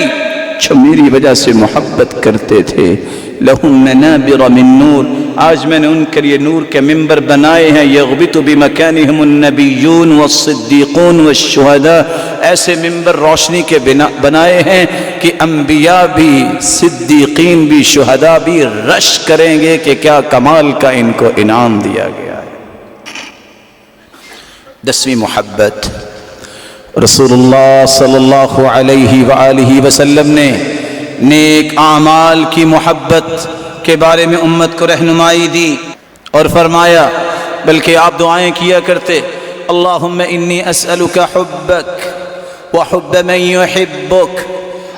جو میری وجہ سے محبت کرتے تھے، لہم منابر من نور، آج میں نے ان کے لیے نور کے ممبر بنائے ہیں، یغبط بمکانہم النبیون والصدیقون والشہداء، ایسے ممبر روشنی کے بنائے ہیں کہ انبیاء بھی، صدیقین بھی، شہداء بھی رش کریں گے کہ کیا کمال کا ان کو انعام دیا گیا ہے۔ 10ویں محبت، رسول اللہ صلی اللہ علیہ وآلہ وسلم نے نیک اعمال کی محبت کے بارے میں امت کو رہنمائی دی اور فرمایا، بلکہ آپ دعائیں کیا کرتے اللہم انی اسألک حبک وحب من یحبک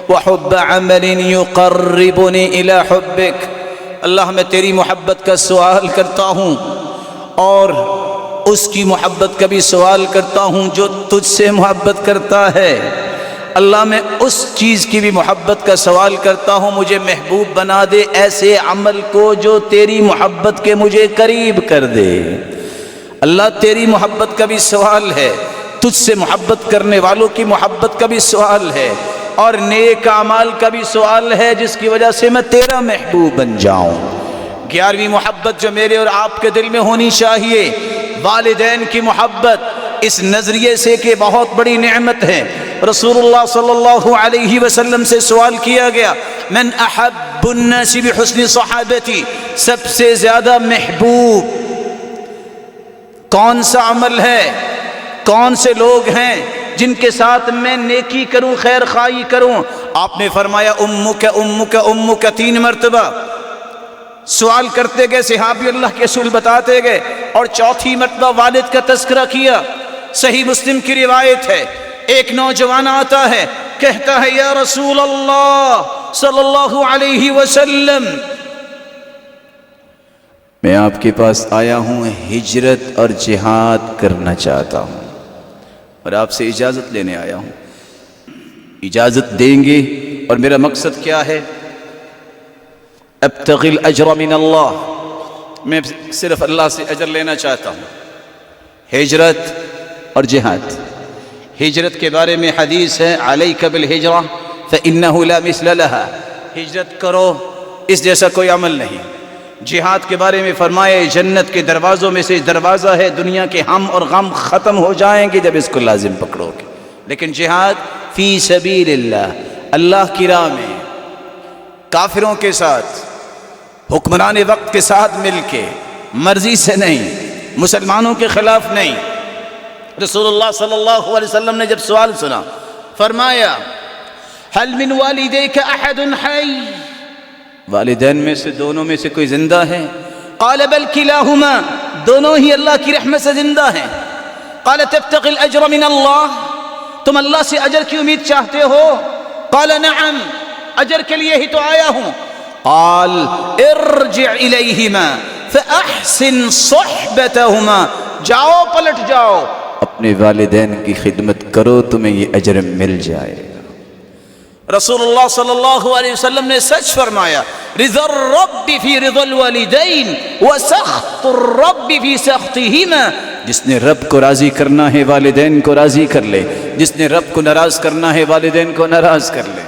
وحب عمل یقربنی الی حبک، اللہ میں تیری محبت کا سوال کرتا ہوں اور اس کی محبت کا بھی سوال کرتا ہوں جو تجھ سے محبت کرتا ہے، اللہ میں اس چیز کی بھی محبت کا سوال کرتا ہوں مجھے محبوب بنا دے ایسے عمل کو جو تیری محبت کے مجھے قریب کر دے۔ اللہ تیری محبت کا بھی سوال ہے، تجھ سے محبت کرنے والوں کی محبت کا بھی سوال ہے، اور نیک اعمال کا بھی سوال ہے جس کی وجہ سے میں تیرا محبوب بن جاؤں۔ 11ویں محبت جو میرے اور آپ کے دل میں ہونی چاہیے والدین کی محبت اس نظریے سے کہ بہت بڑی نعمت ہے۔ رسول اللہ صلی اللہ علیہ وسلم سے سوال کیا گیا، من احب الناس بحسن صحابتی، سب سے زیادہ محبوب کون سا عمل ہے، کون سے لوگ ہیں جن کے ساتھ میں نیکی کروں، خیر خواہی کروں؟ آپ نے فرمایا امک امک امک 3 مرتبہ سوال کرتے گئے، صحابی اللہ کے رسول بتاتے گئے، اور 4تھی مرتبہ والد کا تذکرہ کیا۔ صحیح مسلم کی روایت ہے، ایک نوجوان آتا ہے، کہتا ہے یا رسول اللہ صلی اللہ علیہ وسلم، میں آپ کے پاس آیا ہوں، ہجرت اور جہاد کرنا چاہتا ہوں اور آپ سے اجازت لینے آیا ہوں، اجازت دیں گے؟ اور میرا مقصد کیا ہے؟ ابتغی الاجر من اللہ، میں صرف اللہ سے اجر لینا چاہتا ہوں۔ ہجرت اور جہاد، ہجرت کے بارے میں حدیث ہے، علیک بالہجرہ فإنہ لا مثل لہا، ہجرت کرو، اس جیسا کوئی عمل نہیں۔ جہاد کے بارے میں فرمایا جنت کے دروازوں میں سے دروازہ ہے، دنیا کے ہم اور غم ختم ہو جائیں گے جب اس کو لازم پکڑو گے۔ لیکن جہاد فی سبیل اللہ، اللہ کی راہ میں، کافروں کے ساتھ، حکمران وقت کے ساتھ مل کے، مرضی سے نہیں، مسلمانوں کے خلاف نہیں۔ رسول اللہ صلی اللہ علیہ وسلم نے جب سوال سنا، فرمایا هل من والدیک احد حی، والدین میں سے دونوں میں سے کوئی زندہ ہے؟ قال بل کلاہما، دونوں ہی اللہ کی رحمت سے زندہ ہیں۔ قال تبتغی الاجر من اللہ، تم اللہ سے اجر کی امید چاہتے ہو؟ قال نعم، اجر کے لیے ہی تو آیا ہوں۔ قال ارجع الیہما فاحسن صحبتہما، جاؤ پلٹ جاؤ، اپنے والدین کی خدمت کرو، تمہیں یہ اجر مل جائے گا۔ رسول اللہ صلی اللہ علیہ وسلم نے سچ فرمایا، رضا الرب فی رضا الوالدین وسخط الرب فی سخطہما، جس نے رب کو راضی کرنا ہے والدین کو راضی کر لے، جس نے رب کو ناراض کرنا ہے والدین کو ناراض کر لے۔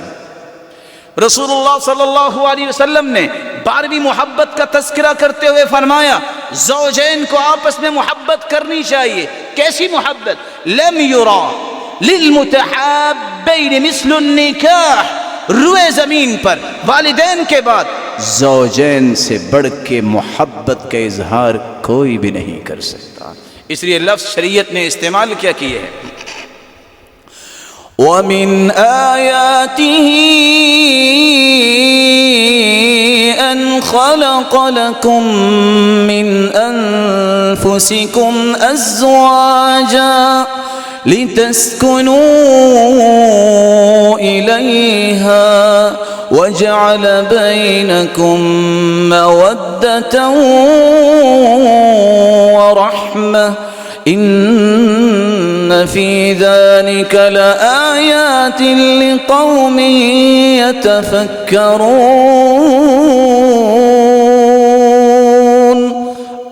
رسول اللہ صلی اللہ علیہ وسلم نے 12ویں محبت کا تذکرہ کرتے ہوئے فرمایا، زوجین کو آپس میں محبت کرنی چاہیے۔ کیسی محبت؟ لم یرا للمتحابین مثل النکاح، روئے زمین پر والدین کے بعد زوجین سے بڑھ کے محبت کا اظہار کوئی بھی نہیں کر سکتا۔ اس لیے لفظ شریعت نے استعمال کیا کیے ہیں، وَمِنْ آيَاتِهِ أَنْ خَلَقَ لَكُم مِّنْ أَنفُسِكُمْ أَزْوَاجًا لِتَسْكُنُوا إِلَيْهَا وَجَعَلَ بَيْنَكُم مَّوَدَّةً وَرَحْمَةً إِنَّ فِي ذَلِكَ لَآيَاتٍ لِقَوْمٍ يَتَفَكَّرُونَ۔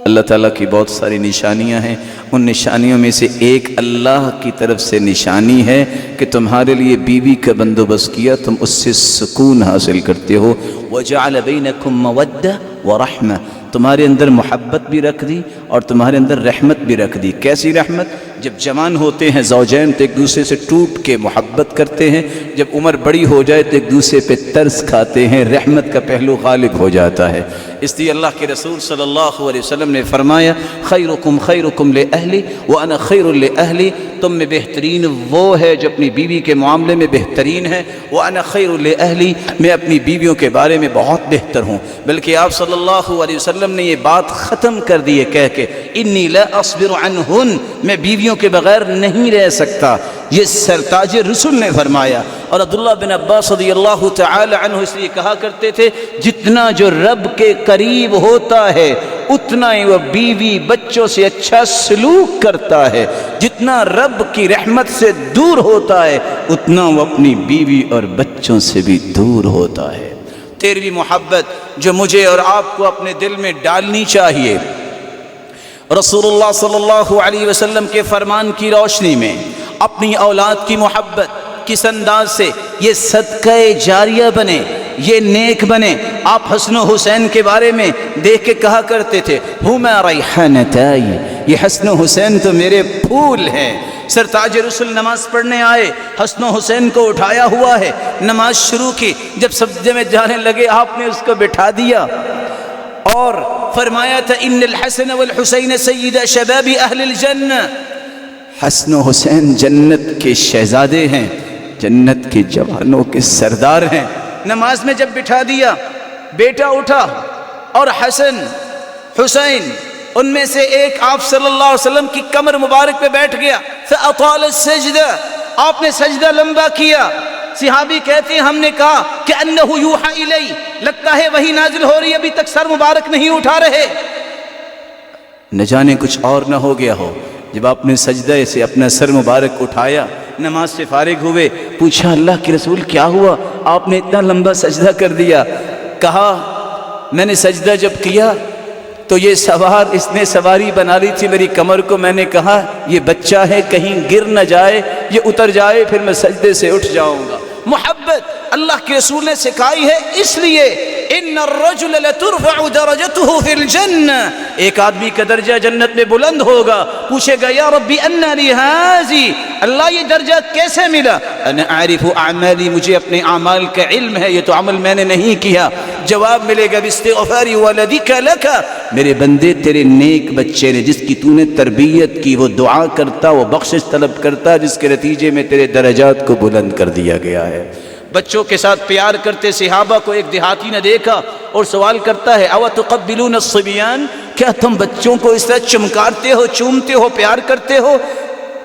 اللہ تعالیٰ کی بہت ساری نشانیاں ہیں، ان نشانیوں میں سے ایک اللہ کی طرف سے نشانی ہے کہ تمہارے لیے بیوی کا بندوبست کیا، تم اس سے سکون حاصل کرتے ہو۔ وَجَعَلَ بَيْنَكُمْ مَوَدَّةً وَرَحْمَةً، تمہارے اندر محبت بھی رکھ دی اور تمہارے اندر رحمت بھی رکھ دی۔ کیسی رحمت؟ جب جوان ہوتے ہیں زوجین تو ایک دوسرے سے ٹوٹ کے محبت کرتے ہیں، جب عمر بڑی ہو جائے تو ایک دوسرے پہ ترس کھاتے ہیں، رحمت کا پہلو غالب ہو جاتا ہے۔ اس لیے اللہ کے رسول صلی اللہ علیہ وسلم نے فرمایا، خیرکم خیرکم لأہلی وانا خیر لأہلی، تم میں بہترین وہ ہے جو اپنی بیوی کے معاملے میں بہترین ہے، وانا خیر لأہلی، میں اپنی بیویوں کے بارے میں بہت بہتر ہوں۔ بلکہ آپ صلی اللہ علیہ وسلم نے یہ بات ختم کر دی ہے کہہ کے، انی لا اصبر عنہن، میں بیویوں کے بغیر نہیں رہ سکتا، یہ سرتاج رسول نے فرمایا۔ اور عبداللہ بن عباس رضی اللہ تعالی عنہ اس لیے کہا کرتے تھے، جتنا جو رب کے قریب ہوتا ہے اتنا ہی وہ بیوی بچوں سے اچھا سلوک کرتا ہے، جتنا رب کی رحمت سے دور ہوتا ہے اتنا وہ اپنی بیوی اور بچوں سے بھی دور ہوتا ہے۔ 13ویں محبت جو مجھے اور آپ کو اپنے دل میں ڈالنی چاہیے، رسول اللہ صلی اللہ علیہ وسلم کے فرمان کی روشنی میں اپنی اولاد کی محبت کس انداز سے یہ صدقہ جاریہ بنے، یہ نیک بنے. آپ حسن و حسین کے بارے میں دیکھ کے کہا کرتے تھے ہما ریحانتائی، یہ حسن و حسین تو میرے پھول ہیں. سرتاج رسول نماز پڑھنے آئے، حسن و حسین کو اٹھایا ہوا ہے، نماز شروع کی. جب سجدے میں جانے لگے آپ نے اس کو بٹھا دیا اور فرمایا تھا ان الحسن والحسین سید شباب اہل الجنہ. حسن و حسین جنت کے شہزادے ہیں، جنت کے جوانوں کے سردار ہیں. نماز میں جب بٹھا دیا، بیٹا اٹھا اور حسن حسین ان میں سے ایک آپ صلی اللہ علیہ وسلم کی کمر مبارک پہ بیٹھ گیا. فاطال السجدہ، آپ نے سجدہ لمبا کیا. صحابی کہتے ہیں ہم نے کہا کہ انہ یوحی الی، لگتا ہے وہی نازل ہو رہی، ابھی تک سر مبارک نہیں اٹھا رہے. نہ جانے کچھ اور نہ ہو گیا ہو. جب آپ نے سجدہ سے اپنا سر مبارک اٹھایا، نماز سے فارغ ہوئے، پوچھا اللہ کے رسول کیا ہوا، آپ نے اتنا لمبا سجدہ کر دیا؟ کہا میں نے سجدہ جب کیا تو یہ سوار اس نے سواری بنا لی تھی میری کمر کو، میں نے کہا یہ بچہ ہے کہیں گر نہ جائے، یہ اتر جائے پھر میں سجدے سے اٹھ جاؤں گا. محبت اللہ کے رسول نے سکھائی ہے، اس لیے ان الرجل لترفع درجته في الجنہ، ایک آدمی کا درجہ جنت میں بلند ہوگا. پوچھے گا یا ربی انا لی هذه، اللہ یہ درجہ کیسے ملا؟ انا اعرف اعمالی، مجھے اپنے اعمال کا علم ہے، یہ تو عمل میں نے نہیں کیا. جواب ملے گا باستغفار ولدک لک، میرے بندے تیرے نیک بچے نے جس کی تو نے تربیت کی، وہ دعا کرتا، وہ بخشش طلب کرتا، جس کے نتیجے میں تیرے درجات کو بلند کر دیا گیا ہے. بچوں کے ساتھ پیار کرتے صحابہ کو ایک دیہاتی نے دیکھا اور سوال کرتا ہے او تقبلون الصبیان، کیا تم بچوں کو اس طرح چمکارتے ہو، چومتے ہو، پیار کرتے ہو؟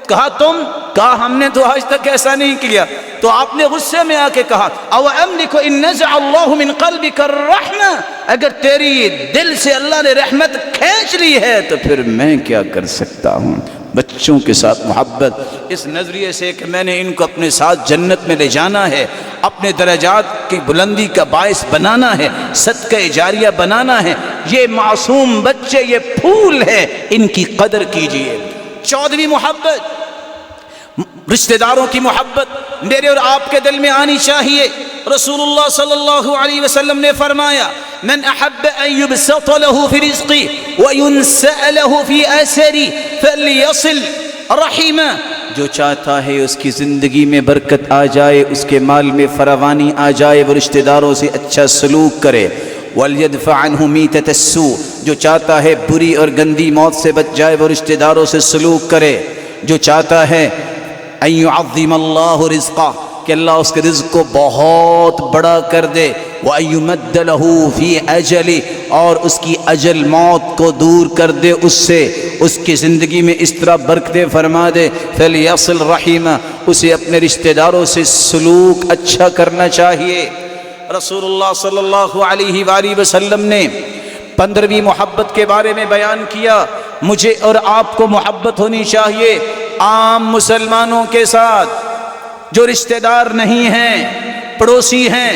کہا تم؟ کہا ہم نے تو آج تک ایسا نہیں کیا. تو آپ نے غصے میں آ کے کہا او املک ان نزع اللہ من قلبک الرحمہ، اگر تیری دل سے اللہ نے رحمت کھینچ لی ہے تو پھر میں کیا کر سکتا ہوں. بچوں کے ساتھ محبت اس نظریے سے کہ میں نے ان کو اپنے ساتھ جنت میں لے جانا ہے، اپنے درجات کی بلندی کا باعث بنانا ہے، صدقہ جاریہ بنانا ہے. یہ معصوم بچے یہ پھول ہے، ان کی قدر کیجئے. 14ویں محبت، رشتہ داروں کی محبت میرے اور آپ کے دل میں آنی چاہیے. رسول اللہ صلی اللہ علیہ وسلم نے فرمایا من احب ان يبسط له في رزقی وينسأ له في اثری فليصل رحمہ، جو چاہتا ہے اس کی زندگی میں برکت آ جائے، اس کے مال میں فراوانی آ جائے، وہ رشتہ داروں سے اچھا سلوک کرے. وَلْيَدْفَعْ عَنْهُ مِيتَةَ السُّوءِ، جو چاہتا ہے بری اور گندی موت سے بچ جائے وہ رشتہ داروں سے سلوک کرے. جو چاہتا ہے ان يعظم اللہ رزقہ، کہ اللہ اس کے رزق کو بہت بڑا کر دے، وَأَن يُمَدَّ لَهُ فِي أَجَلِ، اور اس کی اجل موت کو دور کر دے، اس سے اس کی زندگی میں اس طرح برکتیں فرما دے. فَلْيَصِلْ رَحِمَهُ، اسے اپنے رشتہ داروں سے سلوک اچھا کرنا چاہیے. رسول اللہ صلی اللہ علیہ وآلہ وسلم نے 15ویں محبت کے بارے میں بیان کیا. مجھے اور آپ کو محبت ہونی چاہیے عام مسلمانوں کے ساتھ جو رشتہ دار نہیں ہیں، پڑوسی ہیں،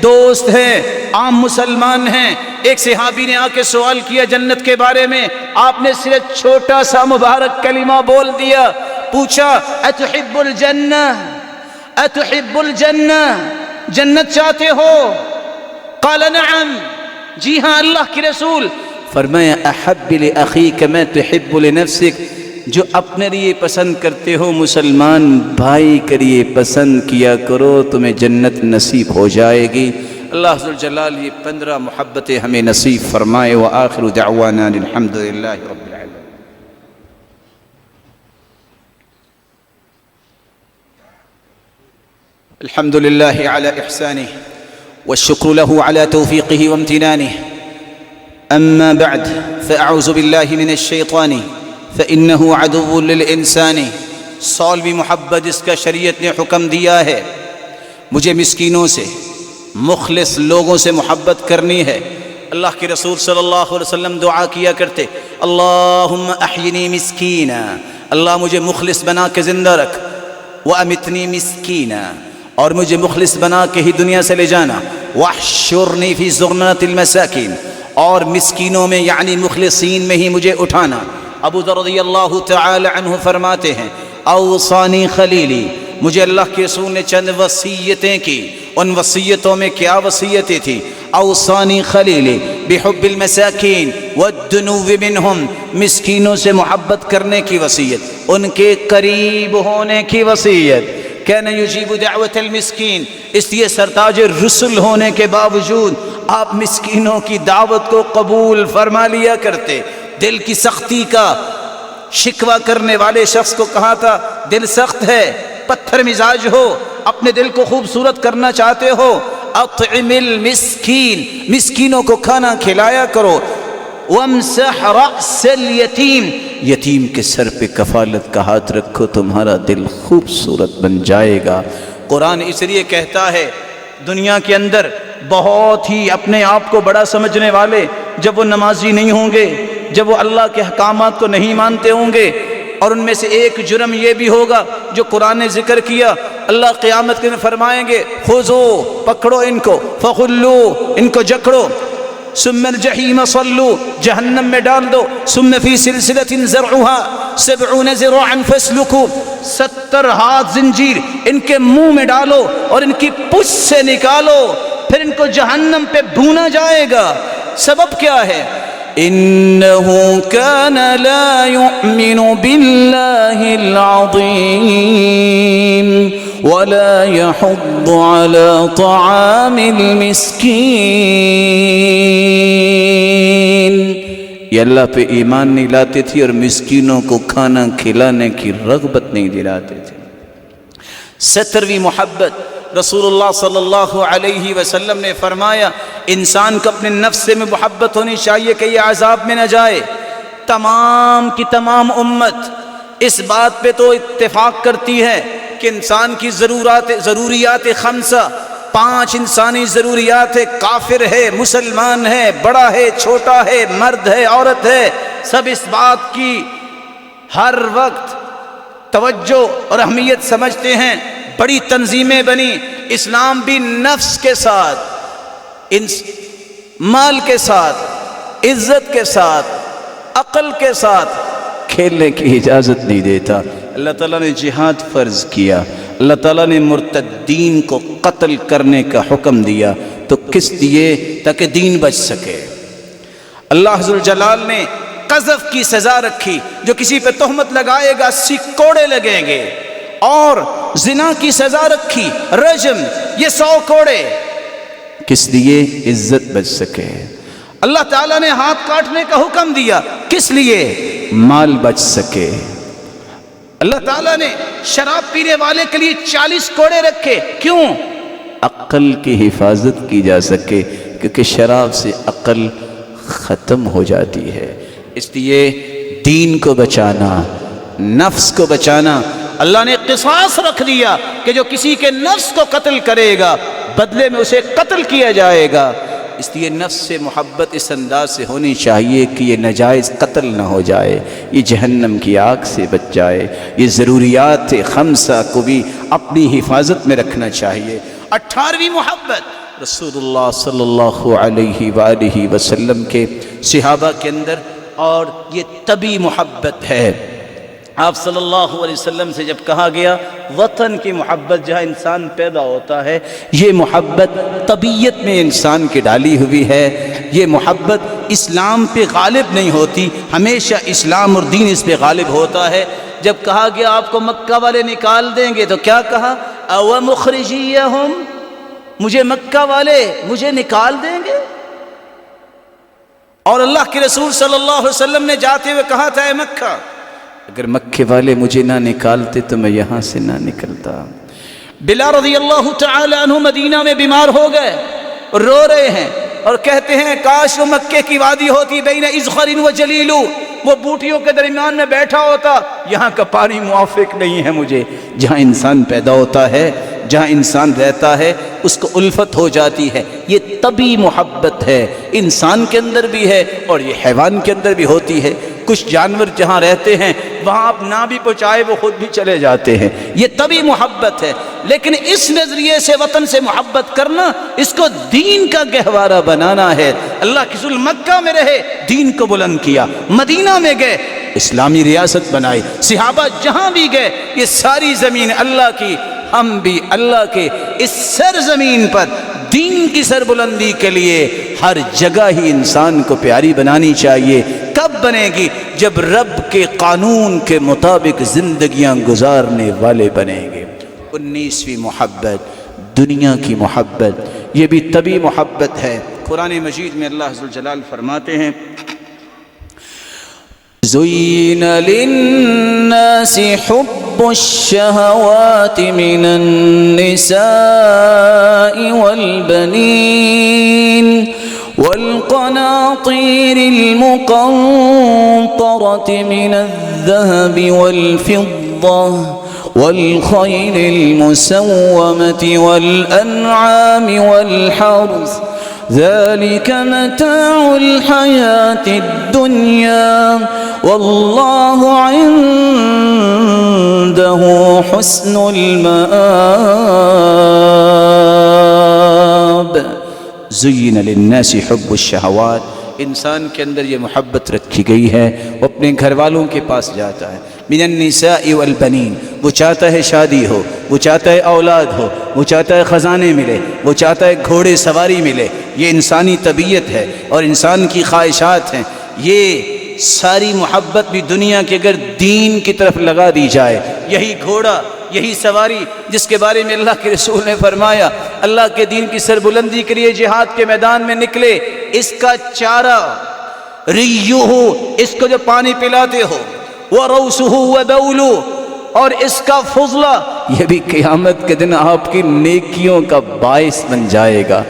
دوست ہیں، عام مسلمان ہیں. ایک صحابی نے آ کے سوال کیا جنت کے بارے میں، آپ نے صرف چھوٹا سا مبارک کلمہ بول دیا. پوچھا اتحب الجنہ، اتحب الجنہ، جنت چاہتے ہو؟ قال نعم، جی ہاں اللہ کے رسول. فرمایا احب لاخیک ما تحب لنفسک، جو اپنے لیے پسند کرتے ہو مسلمان بھائی کے لیے پسند کیا کرو، تمہیں جنت نصیب ہو جائے گی. اللہ ذوالجلال یہ 15 محبتیں ہمیں نصیب فرمائے. وآخر دعوانا الحمد للہ رب العالمین. الحمد للہ علی احسانہ والشکر له على توفیقہ وامتنانہ. اما بعد فاعوذ باللہ من الشیطان فإنه عدو للإنسان. 16ویں محبت جس کا شریعت نے حکم دیا ہے، مجھے مسکینوں سے، مخلص لوگوں سے محبت کرنی ہے. اللہ کے رسول صلی اللہ علیہ وسلم دعا کیا کرتے اللہم احینی مسکینا، اللہ مجھے مخلص بنا کے زندہ رکھ. وامتنی مسکینا، اور مجھے مخلص بنا کے ہی دنیا سے لے جانا. واحشرنی فی زمرۃ المساکین، اور مسکینوں میں یعنی مخلصین میں ہی مجھے اٹھانا. ابو ذر رضی اللہ تعالی عنہ فرماتے ہیں اوصانی خلیلی، مجھے اللہ کے رسول نے چند وصیتیں کی ان وصیتوں میں کیا وصیتیں تھی؟ اوصانی خلیلی بحب المساکین والدنو منہم، مسکینوں سے محبت کرنے کی وصیت، ان کے قریب ہونے کی وصیت۔ کان یجیب دعوت المسکین، اس لیے سرتاج رسل ہونے کے باوجود آپ مسکینوں کی دعوت کو قبول فرما لیا کرتے۔ دل کی سختی کا شکوہ کرنے والے شخص کو کہا تھا دل سخت ہے، پتھر مزاج ہو، اپنے دل کو خوبصورت کرنا چاہتے ہو، اطعم المسکین، مسکینوں کو کھانا کھلایا کرو، وامسح رأس الیتیم، یتیم کے سر پہ کفالت کا ہاتھ رکھو، تمہارا دل خوبصورت بن جائے گا۔ قرآن اس لیے کہتا ہے دنیا کے اندر بہت ہی اپنے آپ کو بڑا سمجھنے والے، جب وہ نمازی نہیں ہوں گے، جب وہ اللہ کے احکامات کو نہیں مانتے ہوں گے، اور ان میں سے ایک جرم یہ بھی ہوگا جو قرآن نے ذکر کیا، اللہ قیامت کے دن فرمائیں گے خذو، پکڑو ان کو، فغلو، ان کو جکڑو، ثم الجحیم صلو، جہنم میں ڈال دو، ثم فی سلسلۃ ذرعها 70 ذراعا فاسلکوا، 70 ہاتھ زنجیر ان کے منہ میں ڈالو اور ان کی پشت سے نکالو، پھر ان کو جہنم پہ بھونا جائے گا۔ سبب کیا ہے؟ انه كان لا يؤمن بالله العظيم ولا يحض على طعام المسكين، یہ اللہ پہ ایمان نہیں لاتے تھے اور مسکینوں کو کھانا کھلانے کی رغبت نہیں دلاتے تھے۔ 17ویں محبت، رسول اللہ صلی اللہ علیہ وسلم نے فرمایا انسان کو اپنے نفس سے میں محبت ہونی چاہیے کہ یہ عذاب میں نہ جائے۔ تمام کی تمام امت اس بات پہ تو اتفاق کرتی ہے کہ انسان کی ضروریات خمسہ، 5 انسانی ضروریات ہے، کافر ہے، مسلمان ہے، بڑا ہے، چھوٹا ہے، مرد ہے، عورت ہے، سب اس بات کی ہر وقت توجہ اور اہمیت سمجھتے ہیں۔ بڑی تنظیمیں بنی، اسلام بھی نفس کے ساتھ، مال کے ساتھ، عزت کے ساتھ، عقل کے ساتھ کھیلنے کی اجازت نہیں دیتا۔ اللہ تعالیٰ نے جہاد فرض کیا، اللہ تعالیٰ نے مرتدین کو قتل کرنے کا حکم دیا، تو کس لیے؟ تاکہ دین بچ سکے۔ اللہ ذوالجلال نے قذف کی سزا رکھی، جو کسی پہ تہمت لگائے گا 80 کوڑے لگیں گے، اور زنا کی سزا رکھی رجم، یہ 100 کوڑے، کس لیے؟ عزت بچ سکے۔ اللہ تعالیٰ نے ہاتھ کاٹنے کا حکم دیا، کس لیے؟ مال بچ سکے۔ اللہ تعالیٰ نے شراب پینے والے کے لیے 40 کوڑے رکھے، کیوں؟ عقل کی حفاظت کی جا سکے، کیونکہ شراب سے عقل ختم ہو جاتی ہے۔ اس لیے دین کو بچانا، نفس کو بچانا، اللہ نے قصاص رکھ دیا کہ جو کسی کے نفس کو قتل کرے گا بدلے میں اسے قتل کیا جائے گا۔ اس لیے نفس سے محبت اس انداز سے ہونی چاہیے کہ یہ ناجائز قتل نہ ہو جائے، یہ جہنم کی آگ سے بچ جائے، یہ ضروریات خمسہ کو بھی اپنی حفاظت میں رکھنا چاہیے۔ 18ویں محبت، رسول اللہ صلی اللہ علیہ وآلہ وسلم کے صحابہ کے اندر، اور یہ طبی محبت ہے۔ آپ صلی اللہ علیہ وسلم سے جب کہا گیا وطن کی محبت جہاں انسان پیدا ہوتا ہے، یہ محبت طبیعت میں انسان کی ڈالی ہوئی ہے، یہ محبت اسلام پہ غالب نہیں ہوتی، ہمیشہ اسلام اور دین اس پہ غالب ہوتا ہے۔ جب کہا گیا آپ کو مکہ والے نکال دیں گے تو کیا کہا؟ او مخرجیہم، مجھے مکہ والے مجھے نکال دیں گے؟ اور اللہ کے رسول صلی اللہ علیہ وسلم نے جاتے ہوئے کہا تھا اے مکہ، اگر مکے والے مجھے نہ نکالتے تو میں یہاں سے نہ نکلتا۔ بلال رضی اللہ تعالی عنہ مدینہ میں بیمار ہو گئے، رو رہے ہیں اور کہتے ہیں کاش وہ مکے کی وادی ہوتی، بین اذخر و جلیل، وہ بوٹیوں کے درمیان میں بیٹھا ہوتا، یہاں کا پانی موافق نہیں ہے مجھے۔ جہاں انسان پیدا ہوتا ہے، جہاں انسان رہتا ہے، اس کو الفت ہو جاتی ہے، یہ طبی محبت ہے، انسان کے اندر بھی ہے اور یہ حیوان کے اندر بھی ہوتی ہے۔ کچھ جانور جہاں رہتے ہیں وہاں آپ نہ بھی پہنچائے وہ خود بھی چلے جاتے ہیں، یہ طبی محبت ہے۔ لیکن اس نظریے سے وطن سے محبت کرنا، اس کو دین کا گہوارہ بنانا ہے۔ اللہ کے رسول مکہ میں رہے، دین کو بلند کیا، مدینہ میں گئے، اسلامی ریاست بنائی، صحابہ جہاں بھی گئے، یہ ساری زمین اللہ کی ہم بھی اللہ کے اس سرزمین پر دین کی سربلندی کے لیے ہر جگہ ہی انسان کو پیاری بنانی چاہیے۔ کب بنے گی؟ جب رب کے قانون کے مطابق زندگیاں گزارنے والے بنیں گے۔ 19ویں محبت دنیا کی محبت، یہ بھی تبھی محبت ہے۔ قرآن مجید میں اللہ ذوالجلال فرماتے ہیں زُيِّنَ لِلنَّاسِ حُبُّ الشَّهَوَاتِ مِنَ النِّسَاءِ وَالْبَنِينَ وَالْقَنَاطِيرِ الْمُقَنطَرَةِ مِنَ الذَّهَبِ وَالْفِضَّةِ والخيل المسومة والأنعام والحرث ذلك متاع الحياة الدنيا والله عنده حسن المآب۔ زين للناس حب الشهوات، انسان کے اندر یہ محبت رکھی گئی ہے، وہ اپنے گھر والوں کے پاس جاتا ہے۔ من النساء والبنین، وہ چاہتا ہے شادی ہو، وہ چاہتا ہے اولاد ہو، وہ چاہتا ہے خزانے ملے، وہ چاہتا ہے گھوڑے سواری ملے۔ یہ انسانی طبیعت ہے اور انسان کی خواہشات ہیں۔ یہ ساری محبت بھی دنیا کے اگر دین کی طرف لگا دی جائے، یہی گھوڑا، یہی سواری جس کے بارے میں اللہ کے رسول نے فرمایا اللہ کے دین کی سربلندی کے لیے جہاد کے میدان میں نکلے، اس کا چارہ ریہو، اس کو جو پانی پلاتے ہو، وَرَوْسُهُ وَبَوْلُهُ، اور اس کا فضلہ، یہ بھی قیامت کے دن آپ کی نیکیوں کا باعث بن جائے گا۔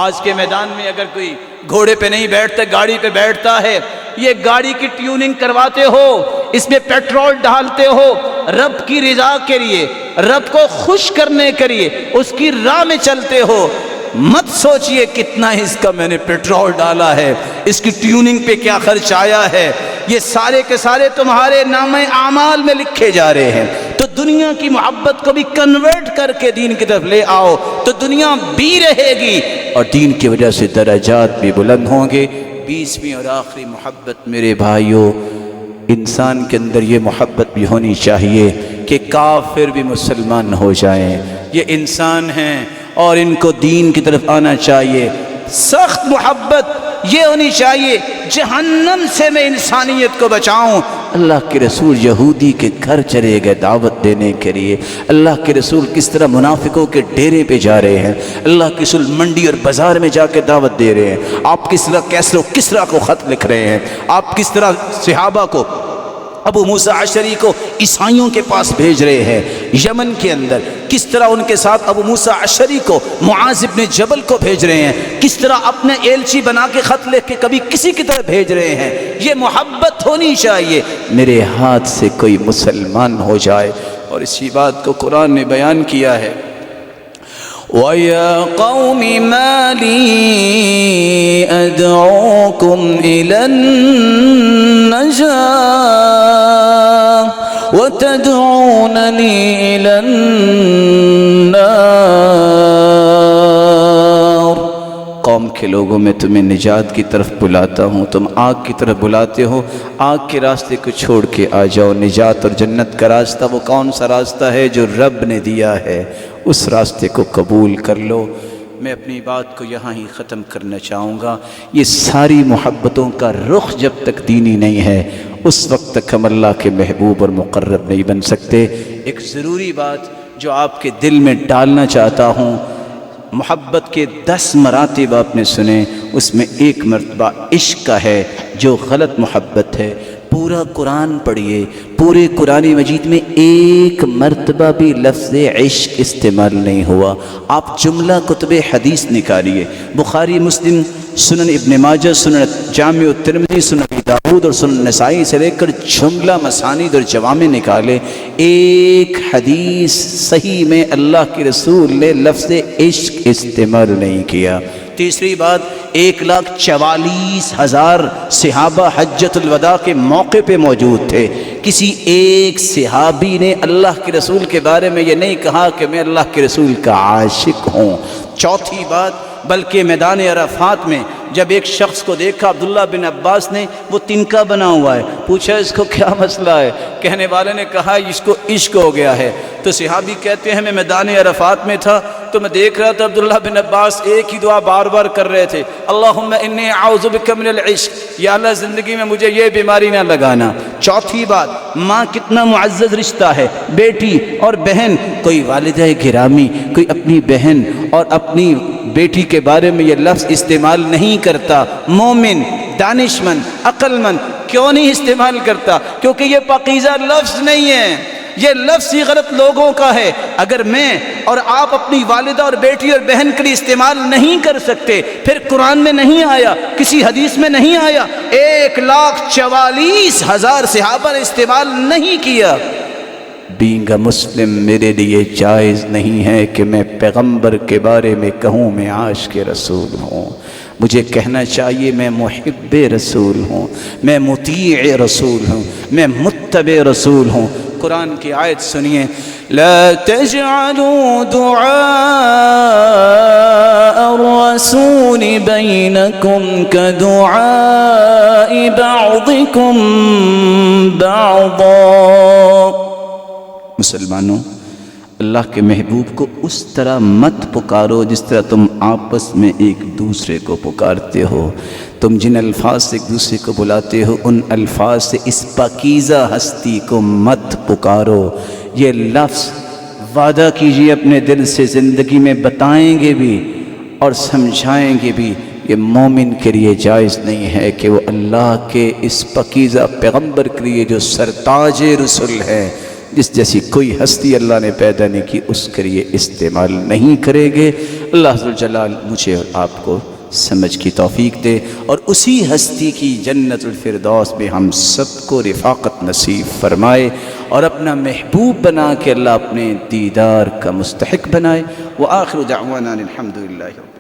آج کے میدان میں اگر کوئی گھوڑے پہ نہیں بیٹھتا، گاڑی پہ بیٹھتا ہے، یہ گاڑی کی ٹیوننگ کرواتے ہو، اس میں پیٹرول ڈالتے ہو، رب کی رضا کے لیے، رب کو خوش کرنے کے لیے اس کی راہ میں چلتے ہو، مت سوچئے کتنا اس کا میں نے پیٹرول ڈالا ہے، اس کی ٹیوننگ پہ کیا خرچ آیا ہے، یہ سارے کے سارے تمہارے نامہ اعمال میں لکھے جا رہے ہیں۔ تو دنیا کی محبت کو بھی کنورٹ کر کے دین کی طرف لے آؤ تو دنیا بھی رہے گی اور دین کی وجہ سے درجات بھی بلند ہوں گے۔ 20ویں اور آخری محبت میرے بھائیوں، انسان کے اندر یہ محبت بھی ہونی چاہیے کہ کافر بھی مسلمان ہو جائیں۔ یہ انسان ہیں اور ان کو دین کی طرف آنا چاہیے۔ سخت محبت یہ ہونی چاہیے جہنم سے میں انسانیت کو بچاؤں۔ اللہ کے رسول یہودی کے گھر چلے گئے دعوت دینے کے لیے، اللہ کے رسول کس طرح منافقوں کے ڈیرے پہ جا رہے ہیں، اللہ کے رسول منڈی اور بازار میں جا کے دعوت دے رہے ہیں، آپ کس طرح کسرا کو خط لکھ رہے ہیں، آپ کس طرح صحابہ کو، ابو موسیٰ اشعری کو عیسائیوں کے پاس بھیج رہے ہیں یمن کے اندر، کس طرح ان کے ساتھ ابو موسیٰ اشعری کو، معاذ بن جبل کو بھیج رہے ہیں، کس طرح اپنے ایلچی بنا کے خط لکھ کے کبھی کسی کی طرف بھیج رہے ہیں۔ یہ محبت ہونی چاہیے میرے ہاتھ سے کوئی مسلمان ہو جائے، اور اسی بات کو قرآن نے بیان کیا ہے وَيَا قَوْمِ مَا لِي أَدْعُوكُمْ إِلَى النَّجَاةِ وَتَدْعُونَنِي إِلَى النَّارِ۔ قوم کے لوگوں میں تمہیں نجات کی طرف بلاتا ہوں، تم آگ کی طرف بلاتے ہو، آگ کے راستے کو چھوڑ کے آ جاؤ۔ نجات اور جنت کا راستہ وہ کون سا راستہ ہے؟ جو رب نے دیا ہے، اس راستے کو قبول کر لو۔ میں اپنی بات کو یہاں ہی ختم کرنا چاہوں گا۔ یہ ساری محبتوں کا رخ جب تک دینی نہیں ہے اس وقت تک ہم اللہ کے محبوب اور مقرب نہیں بن سکتے۔ ایک ضروری بات جو آپ کے دل میں ڈالنا چاہتا ہوں، محبت کے 10 مراتب آپ نے سنے، اس میں ایک مرتبہ عشق کا ہے جو غلط محبت ہے۔ پورا قرآن پڑھیے، پورے قرآن مجید میں ایک مرتبہ بھی لفظ عشق استعمال نہیں ہوا۔ آپ جملہ کتب حدیث نکالیے، بخاری، مسلم، سنن ابن ماجہ، سنن جامع ترمذی، سنن ابی داؤد اور سنن نسائی سے لے کر جملہ مسانید اور جوامع نکالے، ایک حدیث صحیح میں اللہ کے رسول نے لفظ عشق استعمال نہیں کیا۔ تیسری بات، 1,44,000 صحابہ حجۃ الوداع کے موقع پہ موجود تھے، کسی ایک صحابی نے اللہ کے رسول کے بارے میں یہ نہیں کہا کہ میں اللہ کے رسول کا عاشق ہوں۔ چوتھی بات، بلکہ میدان عرفات میں جب ایک شخص کو دیکھا عبداللہ بن عباس نے، وہ تنکا بنا ہوا ہے، پوچھا اس کو کیا مسئلہ ہے؟ کہنے والے نے کہا اس کو عشق ہو گیا ہے۔ تو صحابی کہتے ہیں میں میدان عرفات میں تھا تو میں دیکھ رہا تھا عبداللہ بن عباس ایک ہی دعا بار بار کر رہے تھے، اللہم انی اعوذ بک من العشق، یا اللہ زندگی میں مجھے یہ بیماری نہ لگانا۔ چوتھی بات، ماں کتنا معزز رشتہ ہے، بیٹی اور بہن۔ کوئی والدہ گرامی کوئی اپنی بہن اور اپنی بیٹی کے بارے میں یہ لفظ استعمال نہیں کرتا، مومن دانش مند عقل مند کیوں نہیں استعمال کرتا؟ کیونکہ یہ پاکیزہ لفظ نہیں ہے، یہ لفظ ہی غلط لوگوں کا ہے۔ اگر میں اور آپ اپنی والدہ اور بیٹی اور بہن کے لیے استعمال نہیں کر سکتے، پھر قرآن میں نہیں آیا، کسی حدیث میں نہیں آیا، 1,44,000 صحابہ نے استعمال نہیں کیا۔ بینگ مسلم میرے لیے جائز نہیں ہے کہ میں پیغمبر کے بارے میں کہوں میں عاشق رسول ہوں۔ مجھے کہنا چاہیے میں محب رسول ہوں، میں مطیع رسول ہوں، میں متبع رسول ہوں۔ قرآن کی آیت سنیے، لا تجعلوا دعاء الرسول بینکم کدعاء بعضکم بعضا۔ مسلمانوں، اللہ کے محبوب کو اس طرح مت پکارو جس طرح تم آپس میں ایک دوسرے کو پکارتے ہو۔ تم جن الفاظ سے ایک دوسرے کو بلاتے ہو ان الفاظ سے اس پاکیزہ ہستی کو مت پکارو۔ یہ لفظ وعدہ کیجیے اپنے دل سے، زندگی میں بتائیں گے بھی اور سمجھائیں گے بھی۔ یہ مومن کے لیے جائز نہیں ہے کہ وہ اللہ کے اس پاکیزہ پیغمبر کے لیے جو سرتاج رسول ہے، جس جیسی کوئی ہستی اللہ نے پیدا نہیں کی، اس کے لیے استعمال نہیں کرے گے۔ اللہ ذوالجلال مجھے اور آپ کو سمجھ کی توفیق دے اور اسی ہستی کی جنت الفردوس میں ہم سب کو رفاقت نصیب فرمائے اور اپنا محبوب بنا کے اللہ اپنے دیدار کا مستحق بنائے۔ وآخر دعوانا الحمدللہ۔